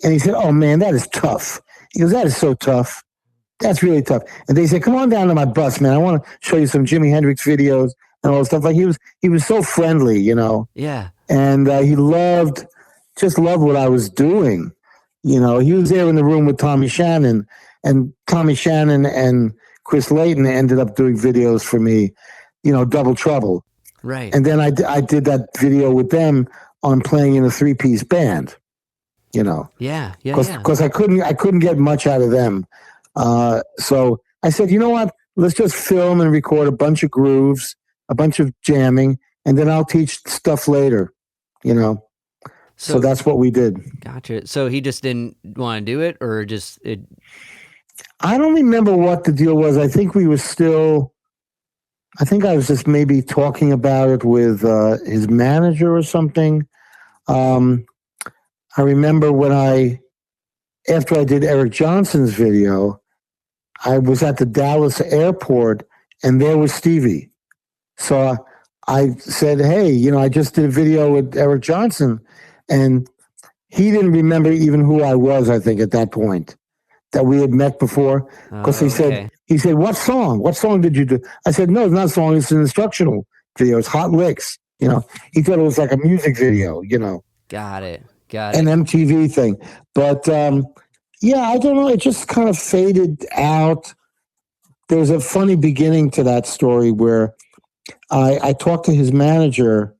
And he said, "Oh man, that is tough." He goes, "That is so tough. That's really tough." And they said, "Come on down to my bus, man. I want to show you some Jimi Hendrix videos and all that stuff." Like, he was so friendly, Yeah. And he just loved what I was doing. He was there in the room with Tommy Shannon, and Tommy Shannon and Chris Layton ended up doing videos for me, Double Trouble. Right. And then I did that video with them on playing in a 3-piece band, Yeah. because I couldn't get much out of them. So I said, you know what? Let's just film and record a bunch of grooves, a bunch of jamming, and then I'll teach stuff later, So that's what we did. Gotcha. So he just didn't want to do it, or just it? I don't remember what the deal was. I think I was just maybe talking about it with his manager or something. I remember after I did Eric Johnson's video, I was at the Dallas airport, and there was Stevie. So I said, "Hey, I just did a video with Eric Johnson," and he didn't remember even who I was, I think, at that point, that we had met before. Because he said, "What song? What song did you do?" I said, "No, it's not a song. It's an instructional video. It's Hot Licks." He thought it was like a music video, Got it. An MTV thing. But yeah, I don't know. It just kind of faded out. There's a funny beginning to that story where I talked to his manager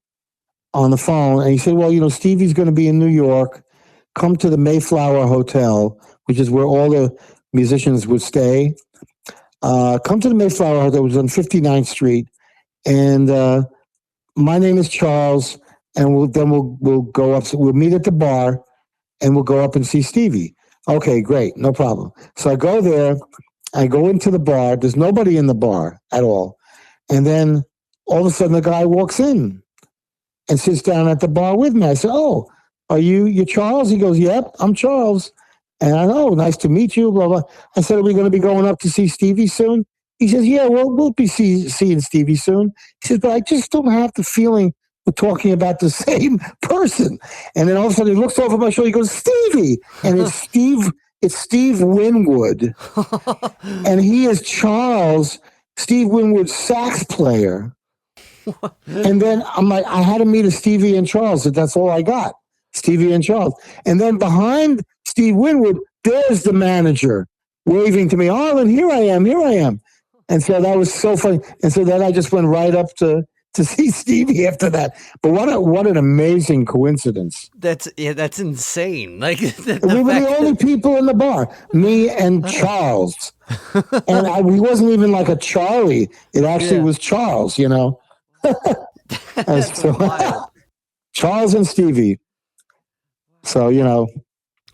on the phone, and he said, "Well, Stevie's going to be in New York. Come to the Mayflower Hotel," which is where all the musicians would stay. Come to the Mayflower Hotel, which was on 59th Street. And my name is Charles, and we'll go up. We'll meet at the bar, and we'll go up and see Stevie. Okay, great. No problem. So I go there. I go into the bar. There's nobody in the bar at all. And then all of a sudden, the guy walks in and sits down at the bar with me. I said, "Oh, you're Charles?" He goes, "Yep, I'm Charles." And I know, "Nice to meet you, blah, blah." I said, "Are we going to be going up to see Stevie soon?" He says, "Yeah, we'll be seeing Stevie soon." He says, "But I just don't have the feeling we're talking about the same person." And then all of a sudden he looks over my shoulder, he goes, "Stevie." And it's Steve Winwood. And he is Steve Winwood's sax player. And then I'm like, I had to meet a Stevie and Charles. That's all I got. Stevie and Charles. And then behind Steve Winwood, there's the manager waving to me, "Arlen, here I am. And so that was so funny. And so then I just went right up to see Stevie after that. But what an amazing coincidence. That's insane. Like, we were the only people in the bar, me and Charles. And he wasn't even like a Charlie. It actually was Charles, That's wild. Charles and Stevie. So,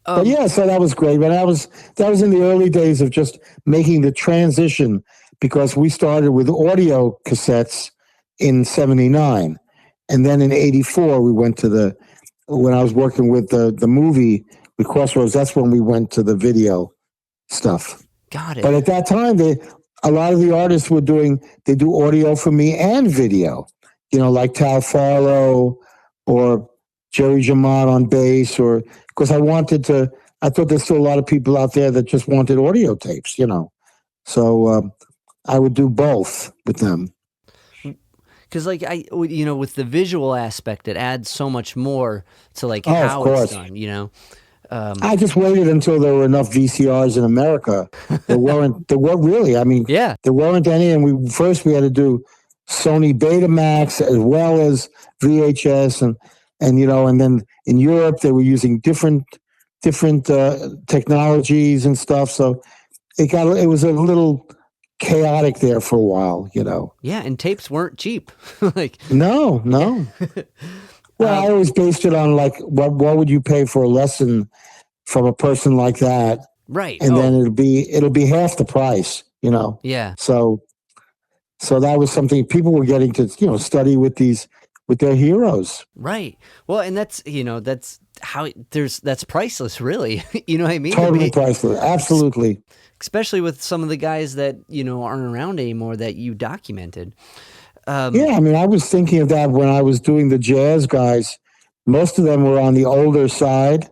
but yeah, so that was great. But that was in the early days of just making the transition, because we started with audio cassettes in 79. And then in 84, we went to when I was working with the movie with Crossroads, that's when we went to the video stuff. Got it. But at that time, a lot of the artists they do audio for me and video, like Tal Farlow or Jerry Jamont on bass, because I thought there's still a lot of people out there that just wanted audio tapes, So I would do both with them. Because like with the visual aspect, it adds so much more to like Oh, of how course. it's done. I just waited until there were enough VCRs in America. There weren't really. I mean, Yeah. there weren't any. And we had to do Sony Betamax as well as VHS, and then in Europe they were using different technologies and stuff. So it was a little chaotic there for a while. Yeah, and tapes weren't cheap. Like No. Well, I always based it on like what would you pay for a lesson from a person like that, right? And then it'll be half the price, Yeah. So that was something people were getting to study with their heroes, right? Well, and that's how that's priceless, really. You know what I mean? Totally priceless, absolutely. Especially with some of the guys that aren't around anymore that you documented. Yeah, I mean, I was thinking of that when I was doing the jazz guys. Most of them were on the older side,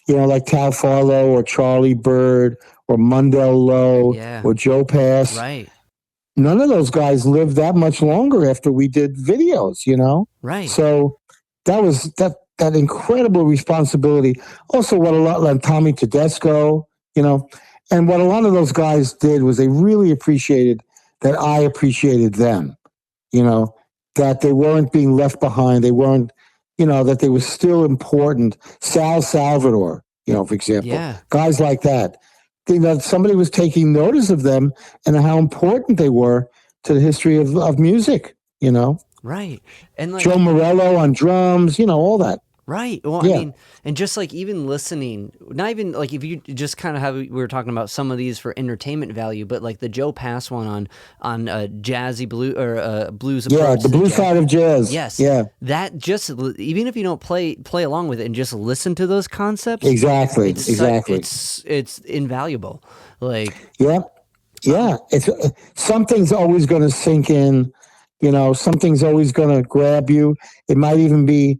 like Tal Farlow or Charlie Bird or Mundell Lowe or Joe Pass. Right. None of those guys lived that much longer after we did videos, Right. So that was that incredible responsibility. Also, what a lot like Tommy Tedesco, and what a lot of those guys did was they really appreciated that I appreciated them. That they weren't being left behind. They weren't, that they were still important. Sal Salvador, for example, guys like that. Somebody was taking notice of them and how important they were to the history of music, Right. And like Joe Morello on drums, all that. Right. Well, I mean, and just like even listening, not even like if you just kind of have, we were talking about some of these for entertainment value, but like the Joe Pass one on jazzy blue or blues. Yeah, the blues side of jazz. Yes. Yeah. That just, even if you don't play along with it and just listen to those concepts. Exactly. It's invaluable. Like. Yeah. Yeah. It's something's always going to sink in. Something's always going to grab you. It might even be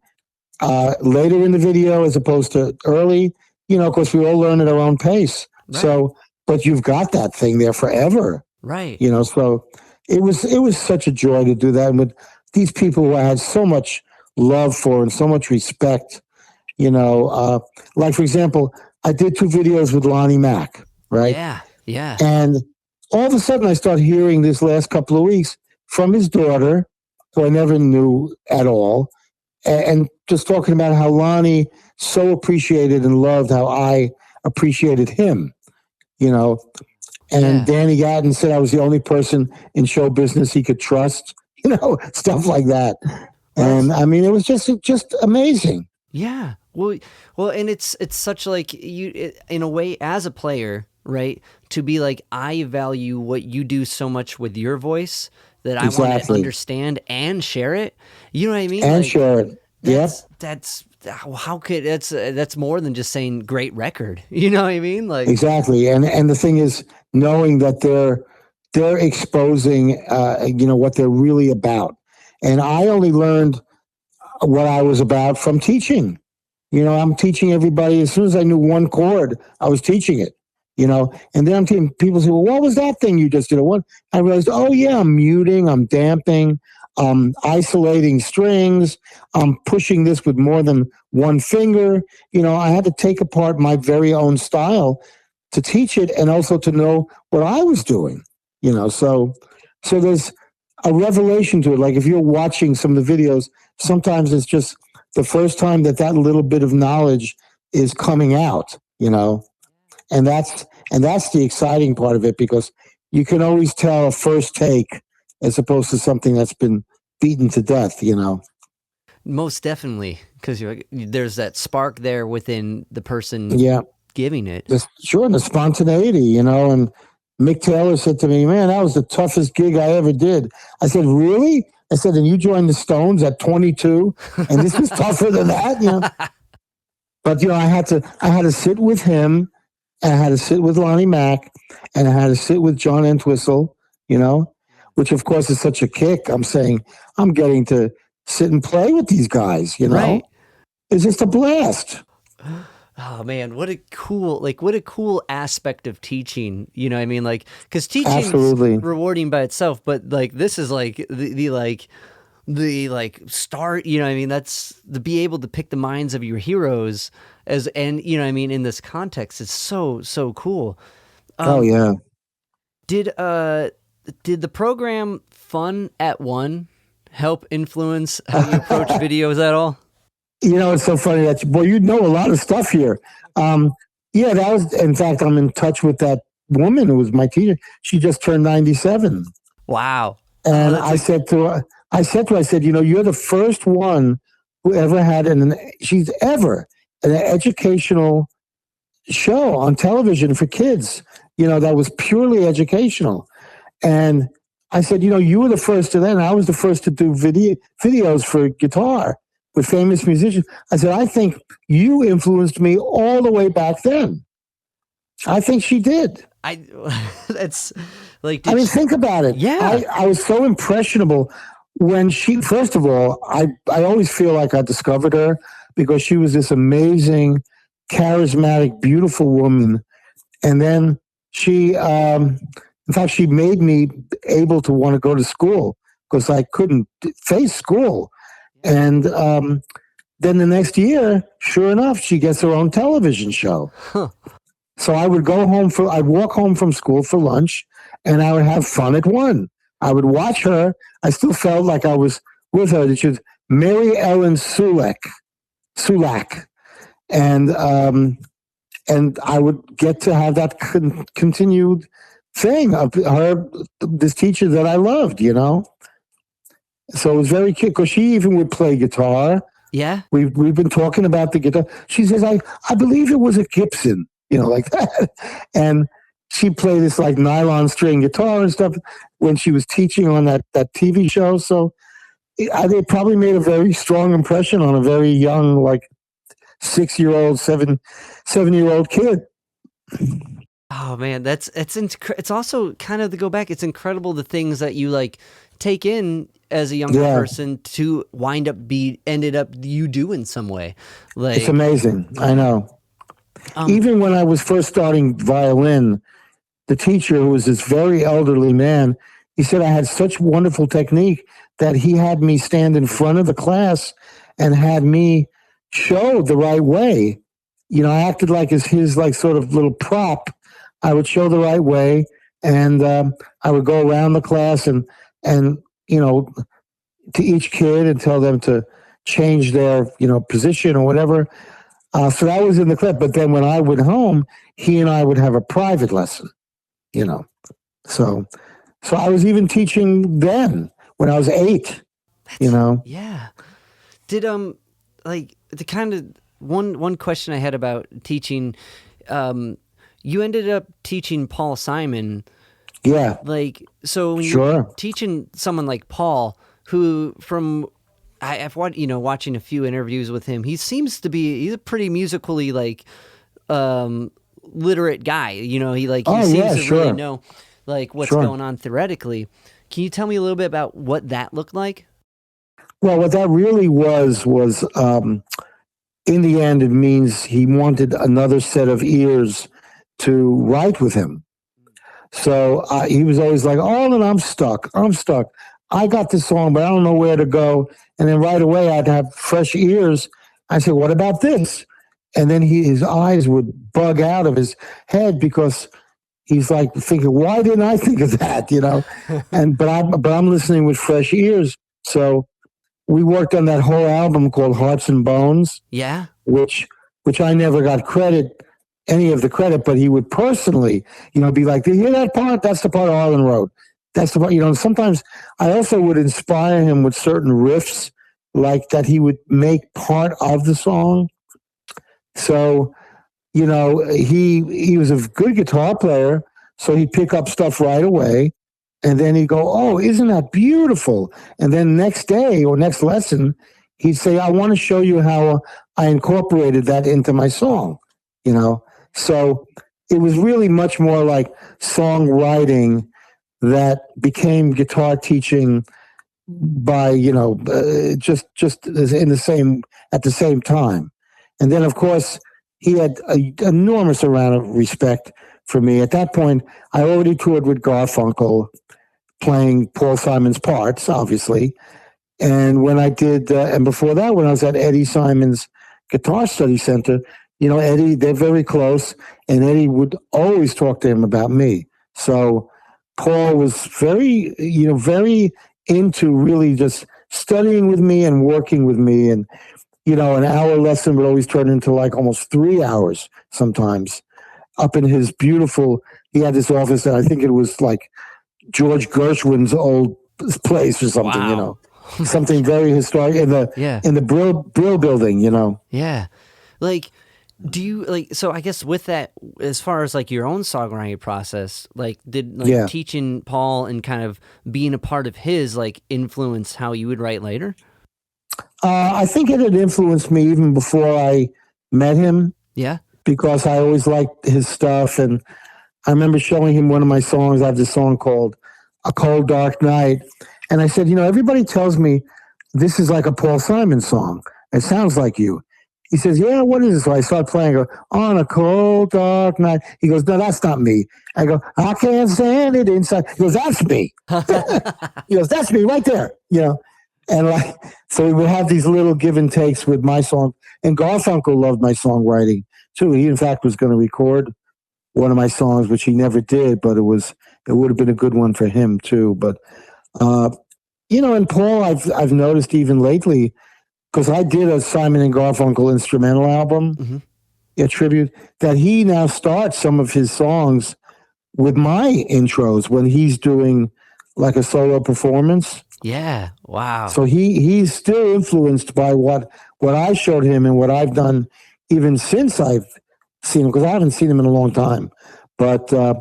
later in the video as opposed to early, of course we all learn at our own pace. Right. So, but you've got that thing there forever. Right. So it was such a joy to do that. And with these people who I had so much love for and so much respect, like for example, I did 2 videos with Lonnie Mack, right? Yeah. Yeah. And all of a sudden I start hearing this last couple of weeks from his daughter, who I never knew at all, and just talking about how Lonnie so appreciated and loved how I appreciated him, and Danny Gatton said I was the only person in show business he could trust, stuff like that. And I mean, it was just amazing. Yeah. Well, and it's such like in a way as a player, right? To be like, I value what you do so much with your voice that I want to understand and share it. You know what I mean? And like, share it. That's how could that's more than just saying great record. You know what I mean? Like exactly. And the thing is knowing that they're exposing what they're really about. And I only learned what I was about from teaching. I'm teaching everybody. As soon as I knew one chord, I was teaching it. And then I'm teaching people say, well, what was that thing you just did? What? I realized, oh yeah, I'm muting, I'm damping, isolating strings, I'm pushing this with more than one finger. I had to take apart my very own style to teach it and also to know what I was doing. So there's a revelation to it. Like if you're watching some of the videos, sometimes it's just the first time that little bit of knowledge is coming out, and that's the exciting part of it, because you can always tell a first take as opposed to something that's been beaten to death, Most definitely, because there's that spark there within the person giving it. Sure, and the spontaneity, and Mick Taylor said to me, man, that was the toughest gig I ever did. I said, really? I said, and you joined the Stones at 22, and this was tougher than that, But, I had to sit with him, and I had to sit with Lonnie Mack, and I had to sit with John Entwistle, which of course is such a kick. I'm saying I'm getting to sit and play with these guys, Right. It's just a blast. Oh man, what a cool aspect of teaching. You know what I mean? Like, because teaching's Absolutely. rewarding by itself, but like this is like the start, you know what I mean? That's to be able to pick the minds of your heroes and you know what I mean, in this context is so cool. Oh yeah. Did the program Fun at One help influence how you approach videos at all? You know, it's so funny that you know a lot of stuff here. Yeah, that was, in fact, I'm in touch with that woman who was my teacher. She just turned 97. Wow. And I said to her, I said, you know, you're the first one who ever had an educational show on television for kids, you know, that was purely educational. And I said, you know, you were the first to then. I was the first to do videos for guitar with famous musicians. I said, I think you influenced me all the way back then. I think she did. That's like, I mean, think about it. Yeah. I was so impressionable when first of all, I always feel like I discovered her because she was this amazing, charismatic, beautiful woman. And then she, in fact, she made me able to want to go to school because I couldn't face school. And then the next year, sure enough, she gets her own television show. Huh. So I'd walk home from school for lunch and I would have Fun at One. I would watch her. I still felt like I was with her. She was Mary Ellen Sulak. And I would get to have that continued thing of her, this teacher that I loved, you know? So it was very cute because she even would play guitar. Yeah. We've been talking about the guitar. She says, I believe it was a Gibson, you know, like that. And she played this like nylon string guitar and stuff when she was teaching on that TV show. So they probably made a very strong impression on a very young, like 6-year-old, 7-year-old kid. Oh man, it's also kind of to go back. It's incredible the things that you like take in as a younger person to wind up ended up you do in some way. Like, it's amazing. I know. Even when I was first starting violin, the teacher, who was this very elderly man, he said I had such wonderful technique that he had me stand in front of the class and had me show the right way. You know, I acted like his like sort of little prop. I would show the right way, and I would go around the class and you know, to each kid and tell them to change their, you know, position or whatever. So that was in the clip. But then when I went home, he and I would have a private lesson, you know. So I was even teaching then when I was 8, you know. Yeah. Did like the kind of one question I had about teaching, you ended up teaching Paul Simon. Yeah. Like, so when Sure. you're teaching someone like Paul, who I've watched, you know, watching a few interviews with him, he's a pretty musically like literate guy. You know, he seems to really know like what's going on theoretically. Can you tell me a little bit about what that looked like? Well, what that really was in the end, it means he wanted another set of ears to write with him. So he was always like, oh, and I'm stuck. I got this song, but I don't know where to go. And then right away, I'd have fresh ears. I said, what about this? And then his eyes would bug out of his head because he's like thinking, why didn't I think of that? You know, but I'm listening with fresh ears. So we worked on that whole album called Hearts and Bones. Yeah. Which I never got any of the credit, but he would personally, you know, be like, "Do you hear that part? That's the part Arlen wrote. That's the part." You know, sometimes I also would inspire him with certain riffs, like that he would make part of the song. So, you know, he was a good guitar player, so he'd pick up stuff right away, and then he'd go, "Oh, isn't that beautiful?" And then next day or next lesson, he'd say, "I want to show you how I incorporated that into my song." You know. So it was really much more like songwriting that became guitar teaching by, you know, just at the same time. And then, of course, he had an enormous amount of respect for me. At that point, I already toured with Garfunkel, playing Paul Simon's parts, obviously. And when I did, and before that, when I was at Eddie Simon's Guitar Study Center, Eddie, they're very close, and Eddie would always talk to him about me. So Paul was very, very into really just studying with me and working with me. And, an hour lesson would always turn into like almost 3 hours sometimes up in his beautiful, he had this office that I think it was like George Gershwin's old place or something, Wow. Something very historic in the Brill building, Yeah. Like, do you so I guess with that, as far as like your own songwriting process, did teaching Paul and kind of being a part of his influence how you would write later? I think it had influenced me even before I met him. Yeah. Because I always liked his stuff. And I remember showing him one of my songs. I have this song called A Cold Dark Night. And I said, everybody tells me this is like a Paul Simon song. It sounds like you. He says, yeah, what is this? So I start playing, I go, on a cold dark night. He goes, no, that's not me. I go, I can't stand it inside. He goes, that's me. He goes, that's me right there. And so we would have these little give and takes with my song. And Garfunkel loved my songwriting too. He in fact was going to record one of my songs, which he never did, but it would have been a good one for him too. But and Paul, I've noticed even lately, because I did a Simon and Garfunkel instrumental album, a tribute, that he now starts some of his songs with my intros when he's doing like a solo performance. Yeah. Wow. So he's still influenced by what I showed him and what I've done even since I've seen him, because I haven't seen him in a long time. But I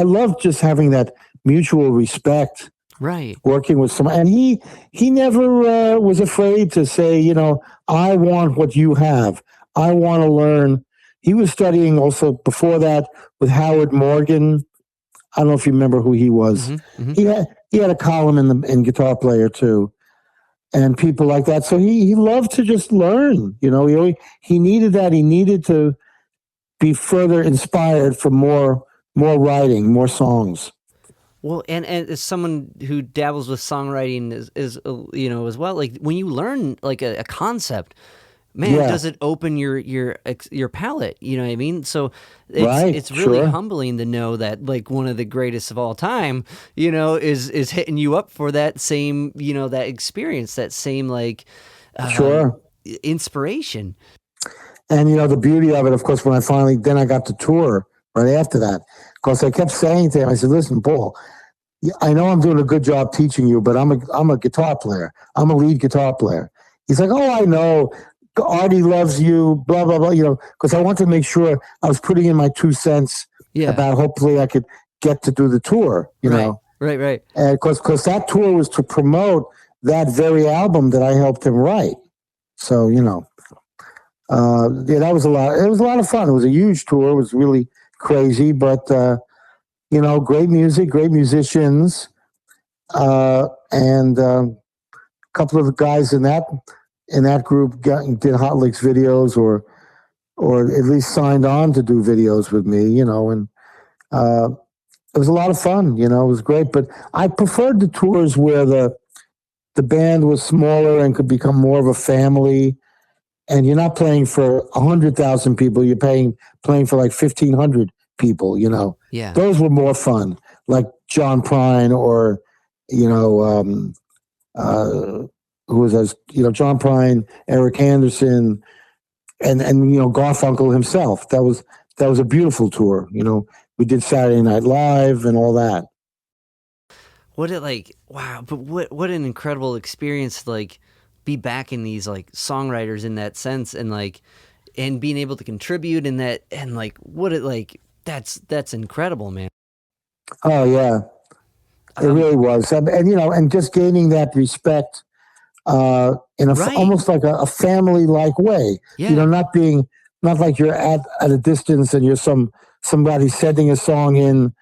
love just having that mutual respect. Right. Working with someone. And he never was afraid to say, I want what you have. I want to learn. He was studying also before that with Howard Morgan. I don't know if you remember who he was. He had a column in Guitar Player too, and people like that. So he loved to just learn. He needed that. He needed to be further inspired for more writing, more songs. Well, and as someone who dabbles with songwriting is as well, when you learn a concept, man, does it open your palette? You know what I mean? So it's really humbling to know that one of the greatest of all time, is hitting you up for that same, that experience, that same inspiration. And the beauty of it, of course, when I got to tour right after that, because I kept saying to him, I said, listen, Paul, I know I'm doing a good job teaching you, but I'm a guitar player. I'm a lead guitar player. He's like, oh, I know. Artie loves you, blah, blah, blah, because I wanted to make sure I was putting in my 2 cents about hopefully I could get to do the tour, know. Right. And because that tour was to promote that very album that I helped him write. So, that was a lot. It was a lot of fun. It was a huge tour. It was really crazy, but, great music, great musicians, and a couple of the guys in that group did Hot Licks videos or at least signed on to do videos with me, and it was a lot of fun, it was great. But I preferred the tours where the band was smaller and could become more of a family, and you're not playing for 100,000 people, you're playing for like 1,500 people, Yeah. Those were more fun, like John Prine or, who was John Prine, Eric Anderson, and Garfunkel himself. That was a beautiful tour. We did Saturday Night Live and all that. Wow, but what an incredible experience to be back in these songwriters in that sense, and and being able to contribute in that, and that's incredible, man. Oh yeah, it really was, and just gaining that respect in almost like a family-like way. Yeah. Not like you're at a distance and you're somebody sending a song in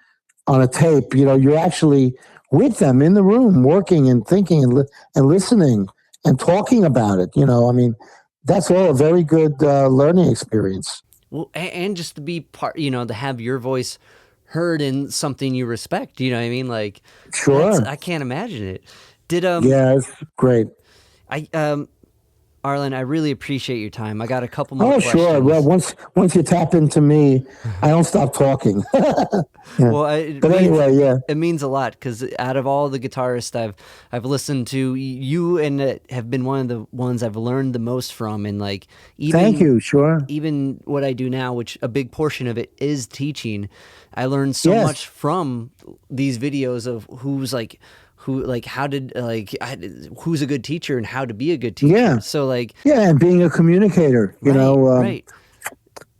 on a tape. You're actually with them in the room, working and thinking and listening and talking about it. that's all a very good learning experience. Well, and just to be part, to have your voice heard in something you respect. You know what I mean? Like, Sure. I can't imagine it. Did Yeah, it's great. I Arlen, I really appreciate your time. I got a couple more Oh, questions. sure. Well, once you tap into me, I don't stop talking. Yeah. Well, Anyway, yeah. it means a lot because out of all the guitarists I've listened to, you and have been one of the ones I've learned the most from, and like even Thank you. Sure. even what I do now, which a big portion of it is teaching. I learned so Yes. much from these videos of who's a good teacher and how to be a good teacher. Yeah. So like, Yeah, and being a communicator, right.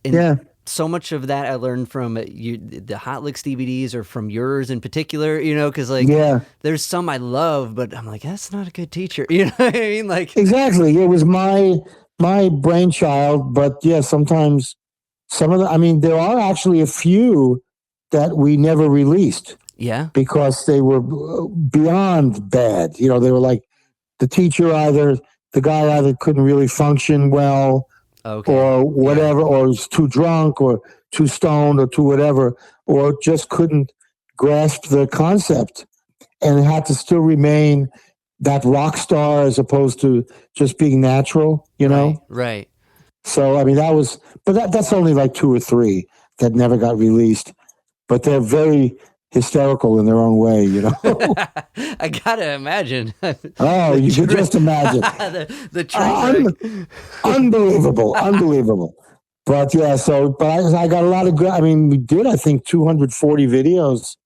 And yeah. so much of that I learned from the Hot Licks DVDs, or from yours in particular, because like, Yeah. there's some I love, but I'm like, that's not a good teacher. You know what I mean? Like, Exactly. It was my brainchild, but yeah, sometimes there are actually a few that we never released yeah, because they were beyond bad. They were like the guy either couldn't really function well, okay, or whatever, or was too drunk or too stoned or too whatever, or just couldn't grasp the concept, and it had to still remain that rock star as opposed to just being natural, right. So that's only like two or three that never got released, but they're very hysterical in their own way, I gotta imagine. Oh, you can just imagine. the train wreck. Unbelievable. But yeah, but I got a lot of good. We did, I think, 240 videos,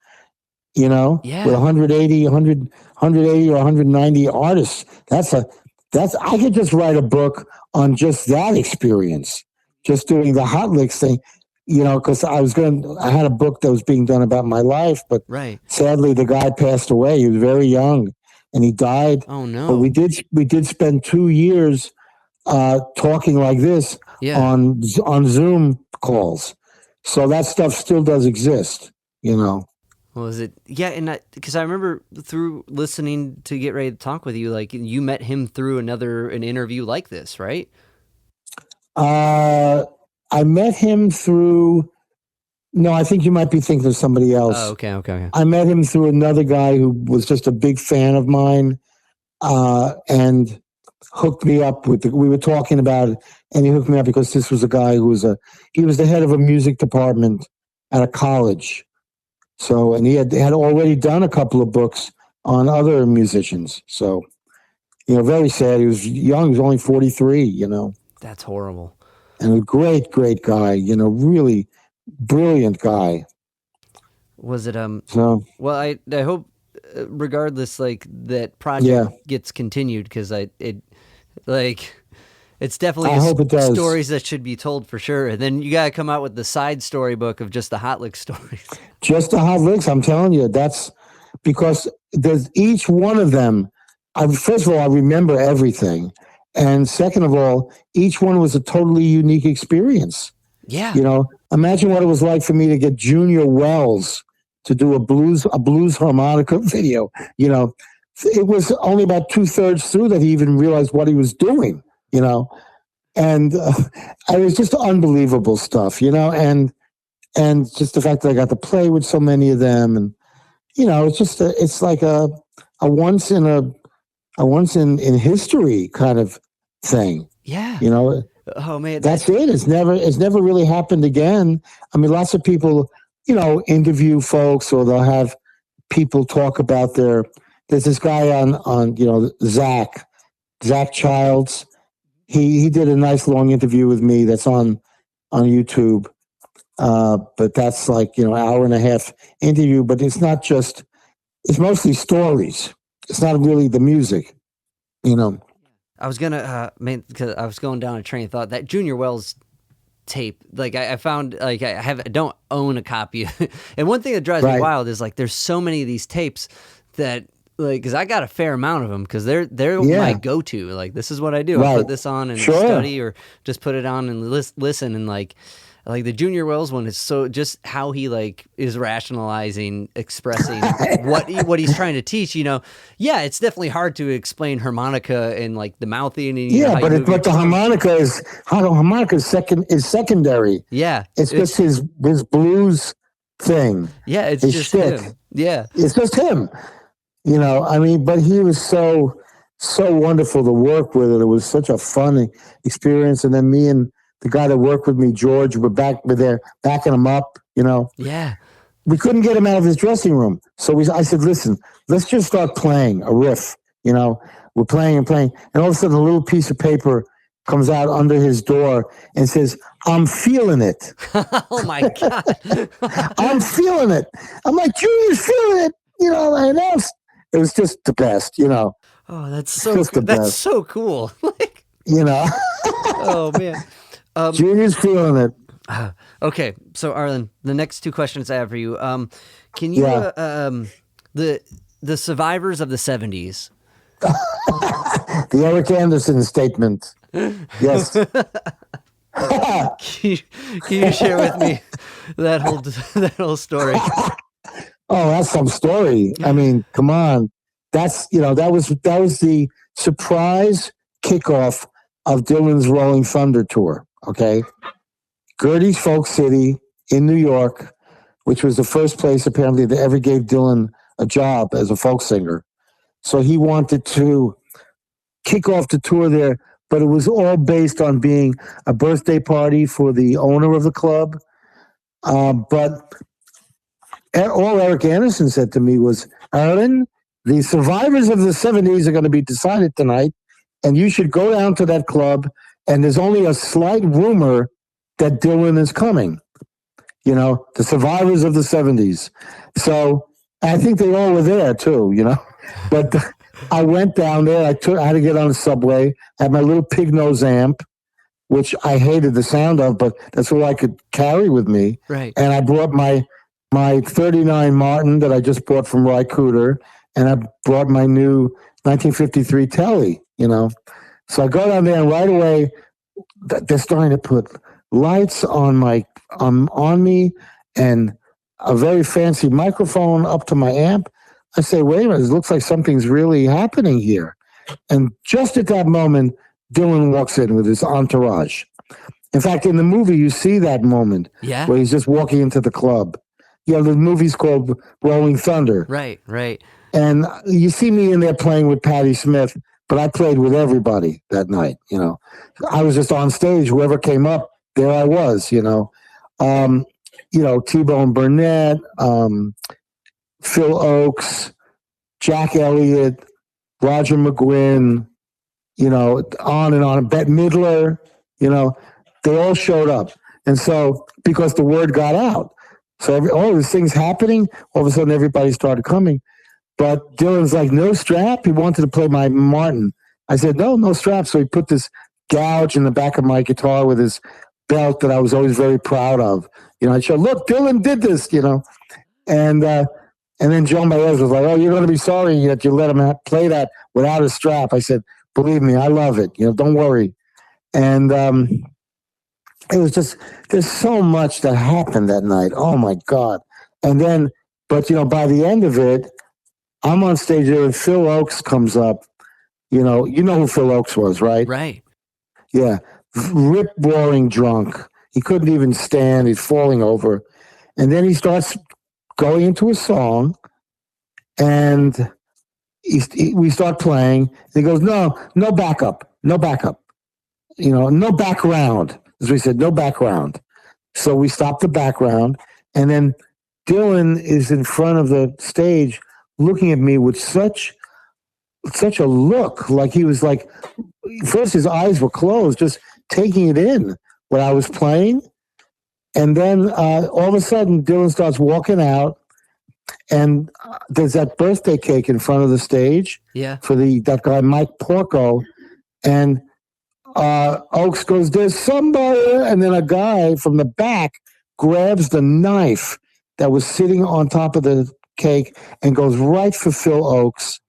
Yeah. with 180 or 190 artists. I could just write a book on just that experience, just doing the Hot Licks thing, because I had a book that was being done about my life, but Right. sadly the guy passed away. He was very young and he died. Oh no. But we did spend 2 years talking like this on Zoom calls. So that stuff still does exist, Was it? Yeah, and because I remember through listening to get ready to talk with you, like you met him through an interview like this, right? I met him through. No, I think you might be thinking of somebody else. Oh, okay. I met him through another guy who was just a big fan of mine, and hooked me up with. We were talking about it, and he hooked me up because this was a guy who was the head of a music department at a college. So, and he had already done a couple of books on other musicians. So, very sad. He was young. He was only 43. That's horrible. And a great, great guy. Really brilliant guy. Was it So, well, I hope, regardless, like that project gets continued, because it's definitely I hope it does. Stories that should be told for sure. And then you gotta come out with the side storybook of just the Hot Lick stories. Just the Hot Licks. I'm telling you, that's because there's each one of them. First of all, I remember everything, and second of all, each one was a totally unique experience. Yeah. Imagine what it was like for me to get Junior Wells to do a blues harmonica video. It was only about 2/3 through that he even realized what he was doing. And it was just unbelievable stuff. And just the fact that I got to play with so many of them, and it's just it's like a once in history kind of thing. Yeah. Oh man, that's it. It's never really happened again. Lots of people, interview folks, or they'll have people talk about there's this guy on Zach Childs. He did a nice long interview with me that's on YouTube. But that's like, hour and a half interview, but it's mostly stories. It's not really the music, I was gonna, because I was going down a train of thought, that Junior Wells tape, like I found, like I don't own a copy. And one thing that drives me wild is like, there's so many of these tapes that, like, because I got a fair amount of them, because they're my go-to. Like, this is what I do. I put this on and study, or just put it on and listen. And like, Like the Junior Wells one is so just how he like is rationalizing, expressing what he's trying to teach. Yeah, it's definitely hard to explain harmonica and like the mouthing and but the harmonica is secondary. Yeah, it's just his blues thing. Yeah, it's just him. Yeah, it's just him. But he was so wonderful to work with, and it was such a fun experience. And then me and the guy that worked with me, George, were there backing him up. Yeah. We couldn't get him out of his dressing room, so I said, "Listen, let's just start playing a riff." We're playing and playing, and all of a sudden, a little piece of paper comes out under his door and says, "I'm feeling it." Oh my God! I'm feeling it. I'm like, Junior's feeling it. And it was just the best. Oh, that's so cool. That's so cool. Like, oh man. Junior's feeling it. Okay, so Arlen, the next two questions I have for you. Can you the survivors of the 70s? The Eric Anderson statement. Yes. Can you share with me that whole story? Oh, that's some story. I mean, come on. That's that was the surprise kickoff of Dylan's Rolling Thunder tour. Okay. Gertie's Folk City in New York, which was the first place apparently that ever gave Dylan a job as a folk singer. So he wanted to kick off the tour there, but it was all based on being a birthday party for the owner of the club. But all Eric Anderson said to me was, "Arlen, the survivors of the 70s are going to be decided tonight, and you should go down to that club, and there's only a slight rumor that Dylan is coming. The survivors of the 70s. So I think they all were there too, But I went down there. I had to get on the subway. I had my little pig nose amp, which I hated the sound of, but that's all I could carry with me. Right. And I brought my 39 Martin that I just bought from Cooder, and I brought my new 1953 Telly, So I go down there, and right away they're starting to put lights on on me and a very fancy microphone up to my amp. I say, wait a minute, it looks like something's really happening here. And just at that moment, Dylan walks in with his entourage. In fact, in the movie, you see that moment where he's just walking into the club. The movie's called Rolling Thunder. Right. And you see me in there playing with Patti Smith, but I played with everybody that night, I was just on stage. Whoever came up, there I was, T-Bone Burnett, Phil Oakes, Jack Elliott, Roger McGuinn, on and on. Bette Midler, they all showed up. And so, because the word got out, so all these things happening, all of a sudden everybody started coming. But Dylan's like, no strap? He wanted to play my Martin. I said, no strap. So he put this gouge in the back of my guitar with his belt that I was always very proud of. I showed, look, Dylan did this, And then Joan Baez was like, oh, you're going to be sorry that you let him play that without a strap. I said, believe me, I love it. Don't worry. And it was just, there's so much that happened that night. Oh, my God. And then, but, by the end of it, I'm on stage there and Phil Oakes comes up. You know who Phil Oakes was, right? Right. Yeah. Rip-roaring drunk. He couldn't even stand. He's falling over. And then he starts going into a song, and we start playing. And he goes, no backup. No background. As we said, no background. So we stop the background, and then Dylan is in front of the stage looking at me with such a look, like he was like, first his eyes were closed, just taking it in what I was playing. And then all of a sudden, Dylan starts walking out, and there's that birthday cake in front of the stage for that guy, Mike Porco. And Oakes goes, there's somebody. And then a guy from the back grabs the knife that was sitting on top of the cake and goes right for Phil Oakes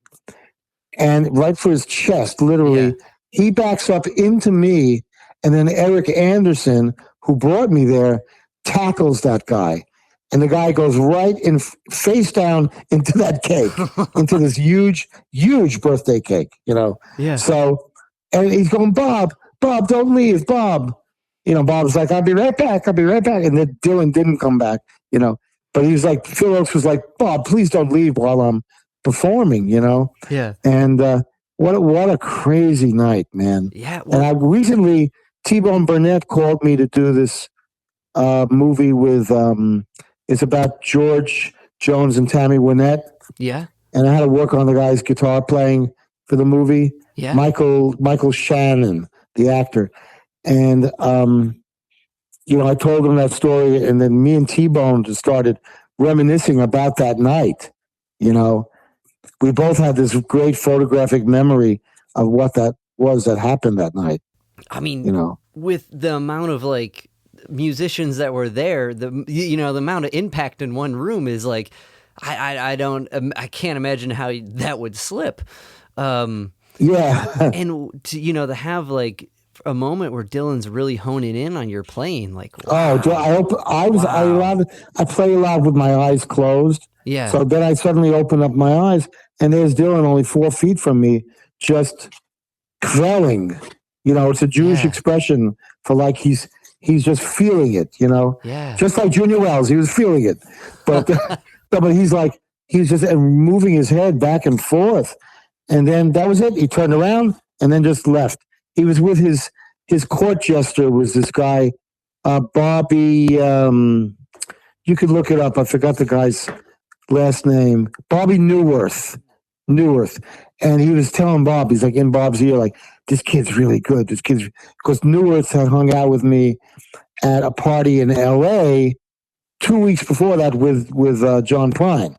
and right for his chest, literally. Yeah. He backs up into me, and then Eric Anderson, who brought me there, tackles that guy. And the guy goes right in face down into that cake, into this huge, huge birthday cake, Yeah. So, and he's going, Bob, don't leave, Bob. Bob's like, I'll be right back. And then Dylan didn't come back, But he was like, Phil Oakes was like, Bob, please don't leave while I'm performing, Yeah. And what a crazy night, man. Yeah. And I recently, T-Bone Burnett called me to do this movie with, it's about George Jones and Tammy Wynette. Yeah. And I had to work on the guy's guitar playing for the movie. Yeah. Michael Shannon, the actor. And, I told him that story, and then me and T-Bone just started reminiscing about that night. We both had this great photographic memory of what that was that happened that night. I mean, with the amount of like musicians that were there, the amount of impact in one room is like, I can't imagine how that would slip. Yeah. And to have like a moment where Dylan's really honing in on your playing, like, wow. I play a lot with my eyes closed. Yeah. So then I suddenly open up my eyes, and there's Dylan only 4 feet from me, just quelling. It's a Jewish expression for like he's just feeling it. Yeah. Just like Junior Wells, he was feeling it, but but he's just moving his head back and forth, and then that was it. He turned around and then just left. He was with his court jester was this guy, Bobby. You could look it up. I forgot the guy's last name. Bobby Newworth. And he was telling Bob, he's like in Bob's ear, like, this kid's really good. Because Newworth had hung out with me at a party in LA 2 weeks before that with John Prine.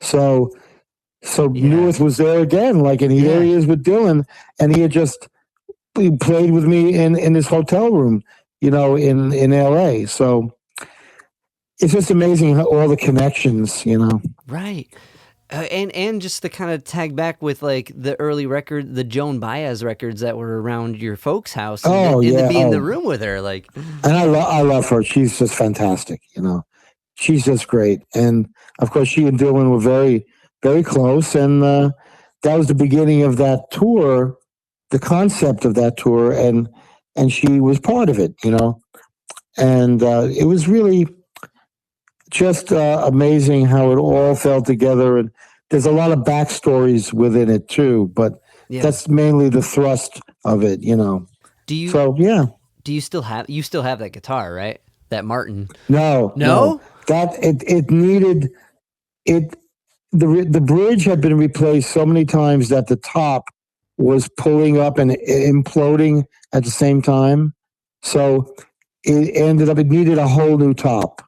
So Newworth was there again, there he is with Dylan, and he played with me in this hotel room, in LA. So it's just amazing how all the connections, Right. And just to kind of tag back with like the early record, the Joan Baez records that were around your folks' house, and to be in the room with her, like. And I love her. She's just fantastic. She's just great. And of course, she and Dylan were very, very close. And that was the beginning of that tour, the concept of that tour, and she was part of it. And it was really just amazing how it all fell together. And there's a lot of backstories within it too, but that's mainly the thrust of it, Do you? So yeah. Do you still have that guitar, right? That Martin? No. That it needed it. The bridge had been replaced so many times that the top was pulling up and imploding at the same time. So it needed a whole new top.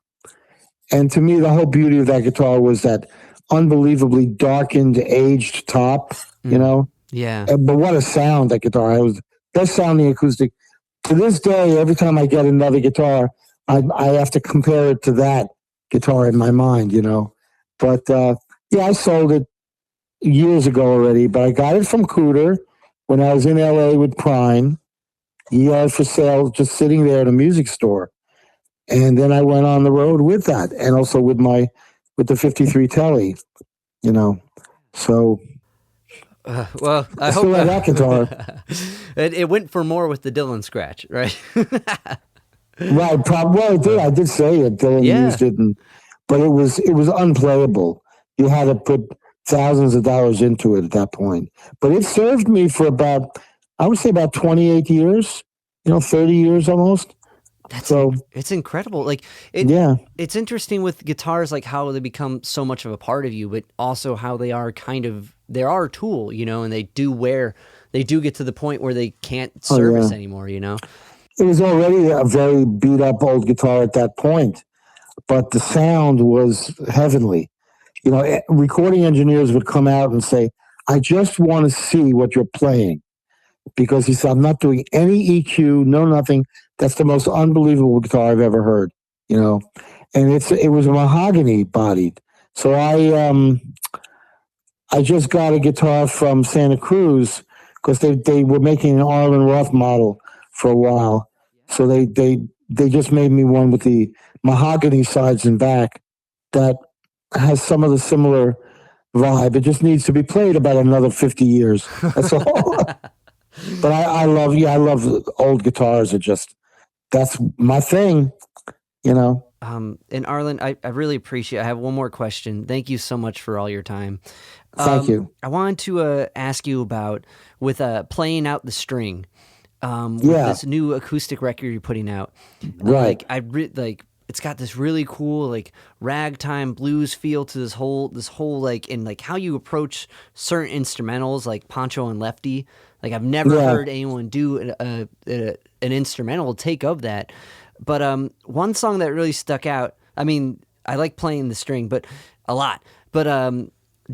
And to me, the whole beauty of that guitar was that unbelievably darkened, aged top, Yeah. But what a sound that guitar had. It was best sounding acoustic. To this day, every time I get another guitar, I have to compare it to that guitar in my mind, But I sold it years ago already, but I got it from Cooder when I was in LA with Prine. He had it for sale just sitting there at a music store. And then I went on the road with that, and also with the 53 Telly, So, well, I still hope have that guitar. It went for more with the Dylan scratch, right? Right, probably. Well, I did say it. Dylan used it, but it was unplayable. You had to put thousands of dollars into it at that point. But it served me for about 28 years. 30 years almost. It's incredible. Like it's interesting with guitars, like how they become so much of a part of you, but also how they are a tool, and they do get to the point where they can't service anymore, It was already a very beat up old guitar at that point, but the sound was heavenly. Recording engineers would come out and say, I just want to see what you're playing. Because he said, I'm not doing any EQ, no nothing. That's the most unbelievable guitar I've ever heard, And it was mahogany bodied. So I just got a guitar from Santa Cruz because they were making an Arlen Roth model for a while. So they they just made me one with the mahogany sides and back that has some of the similar vibe. It just needs to be played about another 50 years. That's all. But I love old guitars. That's my thing, you know. And Arlen, I really appreciate. I have one more question. Thank you so much for all your time. Thank you. I wanted to ask you about with playing out the string. With this new acoustic record you're putting out. Right. It's got this really cool like ragtime blues feel to this whole like, and like how you approach certain instrumentals like Poncho and Lefty. Like I've never heard anyone do an instrumental take of that. But one song that really stuck out, I mean, I like playing the string, but a lot. But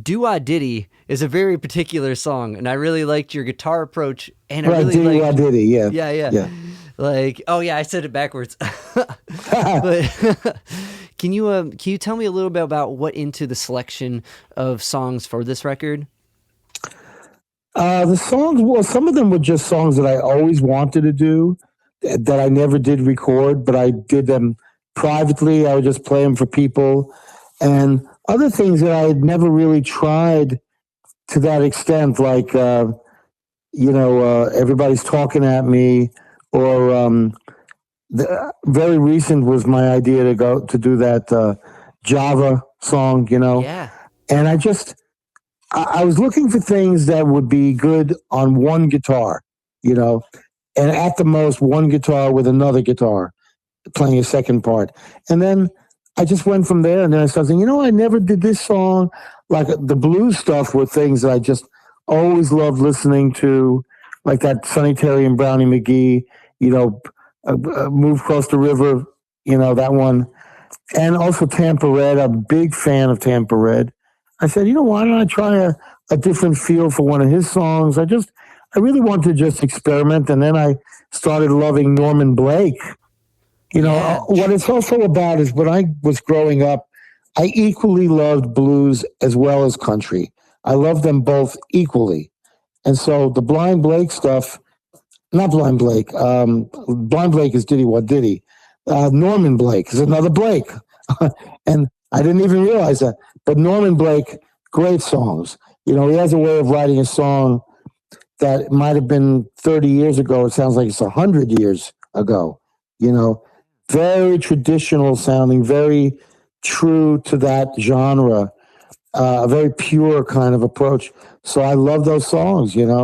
Duane Eddy is a very particular song, and I really liked your guitar approach. And I really liked Duane Eddy, yeah. Like, oh yeah, I said it backwards. But can you tell me a little bit about what into the selection of songs for this record? The songs, well, some of them were just songs that I always wanted to do that I never did record, but I did them privately. I would just play them for people, and other things that I had never really tried to that extent, like Everybody's Talking at Me, or the very recent was my idea to go to do that Java song, Yeah. And I was looking for things that would be good on one guitar, and at the most one guitar with another guitar playing a second part. And then I just went from there, and then I started saying, I never did this song. Like the blues stuff were things that I just always loved listening to, like that Sonny Terry and Brownie McGee, Move Across the River, that one. And also Tampa Red. I'm a big fan of Tampa Red. I said, why don't I try a different feel for one of his songs? I really wanted to just experiment. And then I started loving Norman Blake. What it's also about is when I was growing up, I equally loved blues as well as country. I loved them both equally. And so the Blind Blake stuff, not Blind Blake, Blind Blake is Diddy What Diddy. Norman Blake is another Blake. And I didn't even realize that. But Norman Blake, great songs. He has a way of writing a song that might have been 30 years ago. It sounds like it's 100 years ago, very traditional sounding, very true to that genre, a very pure kind of approach. So I love those songs, and I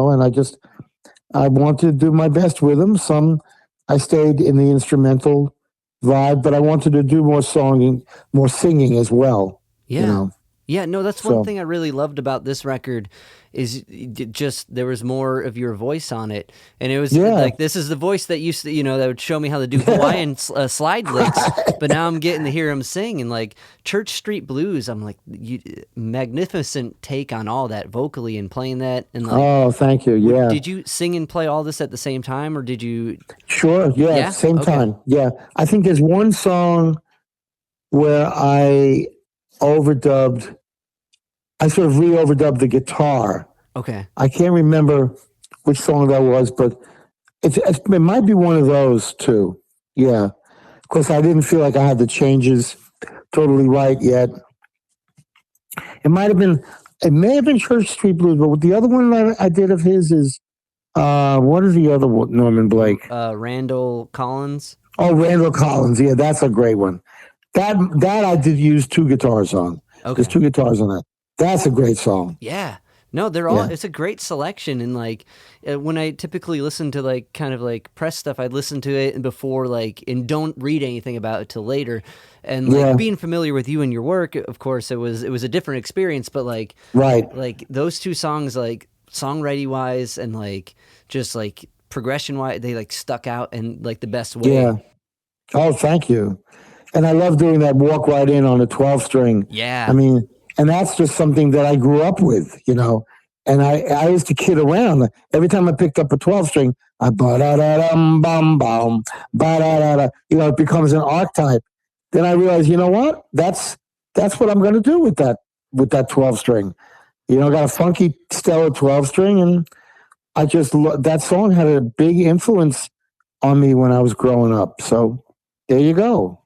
wanted to do my best with them. Some I stayed in the instrumental vibe, but I wanted to do more singing as well. Yeah. Yeah, no, that's one thing I really loved about this record is just there was more of your voice on it. And it was like, this is the voice that used to, that would show me how to do Hawaiian slide licks. But now I'm getting to hear him sing. And like Church Street Blues, I'm like, magnificent take on all that vocally and playing that. And like, oh, thank you. Yeah. Did you sing and play all this at the same time, or did you? Sure. Yeah. Same time. Yeah. I think there's one song where I overdubbed. I sort of re-overdubbed the guitar. Okay. I can't remember which song that was, but it might be one of those too. Yeah. Of course, I didn't feel like I had the changes totally right yet. It may have been Church Street Blues, but the other one I did of his is, what is the other one, Norman Blake? Randall Collins. Oh, Randall Collins. Yeah, that's a great one. That I did use two guitars on. Okay. There's two guitars on that. That's a great song. Yeah. No, they're all, it's a great selection. And like, when I typically listen to like, kind of like press stuff, I'd listen to it before like, and don't read anything about it till later. And like being familiar with you and your work, of course, it was a different experience, but like, like those two songs, like songwriting wise and like, just like progression wise, they like stuck out in like the best way. Yeah. Oh, thank you. And I love doing that walk right in on a 12 string. Yeah. I mean, and that's just something that I grew up with, and I used to kid around. Every time I picked up a 12 string, I ba-da-da-dum, bum, bum, ba-da-da-da, it becomes an archetype. Then I realized, what? That's what I'm going to do with that 12 string. I got a funky stellar 12 string, and I just that song had a big influence on me when I was growing up. So there you go.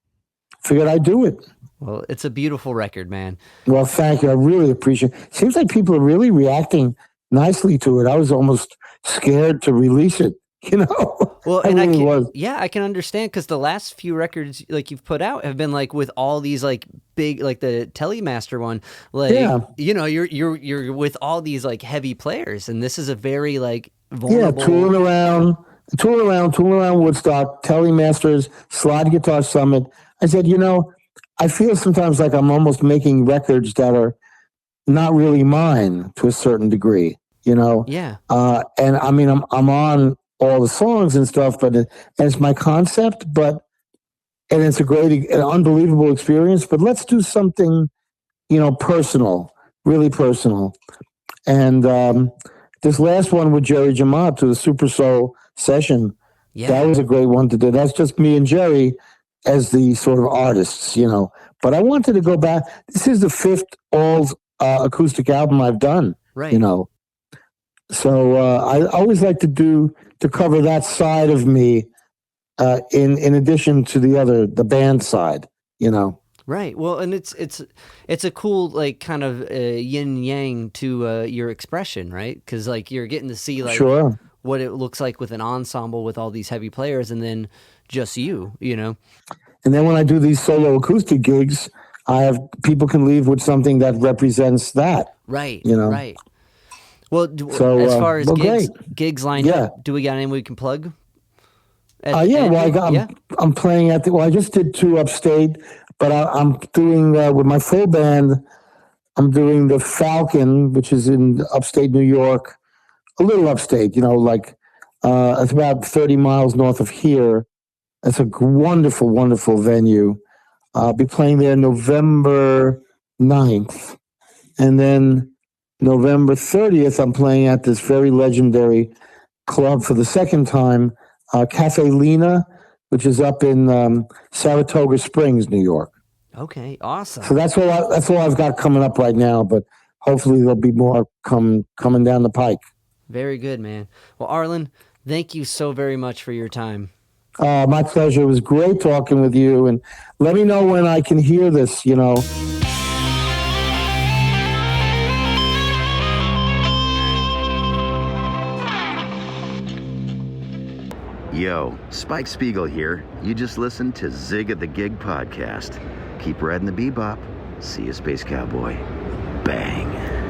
Figured I'd do it. Well, it's a beautiful record, man. Well, thank you. I really appreciate it. Seems like people are really reacting nicely to it. I was almost scared to release it, you know? Well, and really was. Yeah, I can understand, because the last few records like you've put out have been like with all these like big, like the Telemaster one, like, you know, you're with all these like heavy players, and this is a very like vulnerable. Yeah, tooling around Woodstock, Telemasters, Slide Guitar Summit. I said, you know, I feel sometimes like I'm almost making records that are not really mine to a certain degree, you know? Yeah. And I mean, I'm on all the songs and stuff, but it's my concept, and it's an unbelievable experience, but let's do something, you know, personal, really personal. And this last one with Jerry Jamad to the Super Soul session, that was a great one to do. That's just me and Jerry as the sort of artists, you know. But I wanted to go back. This is the 5th all acoustic album I've done, you know. So I always like to cover that side of me in addition to the band side, you know. Right. Well, and it's a cool like kind of yin yang to your expression, right? Because like you're getting to see like what it looks like with an ensemble with all these heavy players, and then just you know. And then when I do these solo acoustic gigs, people can leave with something that represents that. Right. You know. Right. Well, as far as gigs lined up, do we got any we can plug? I'm playing at I just did 2 upstate, but I'm doing with my full band. I'm doing the Falcon, which is in upstate New York, a little upstate, you know, like it's about 30 miles north of here. It's a wonderful, wonderful venue. I'll be playing there November 9th. And then November 30th, I'm playing at this very legendary club for the second time, Cafe Lena, which is up in Saratoga Springs, New York. Okay, awesome. So that's all I've got coming up right now, but hopefully there'll be more coming down the pike. Very good, man. Well, Arlen, thank you so very much for your time. My pleasure. It was great talking with you, and let me know when I can hear this, you know. Yo, Spike Spiegel here. You just listened to Zig at the Gig podcast. Keep riding the bebop. See you, Space Cowboy. Bang.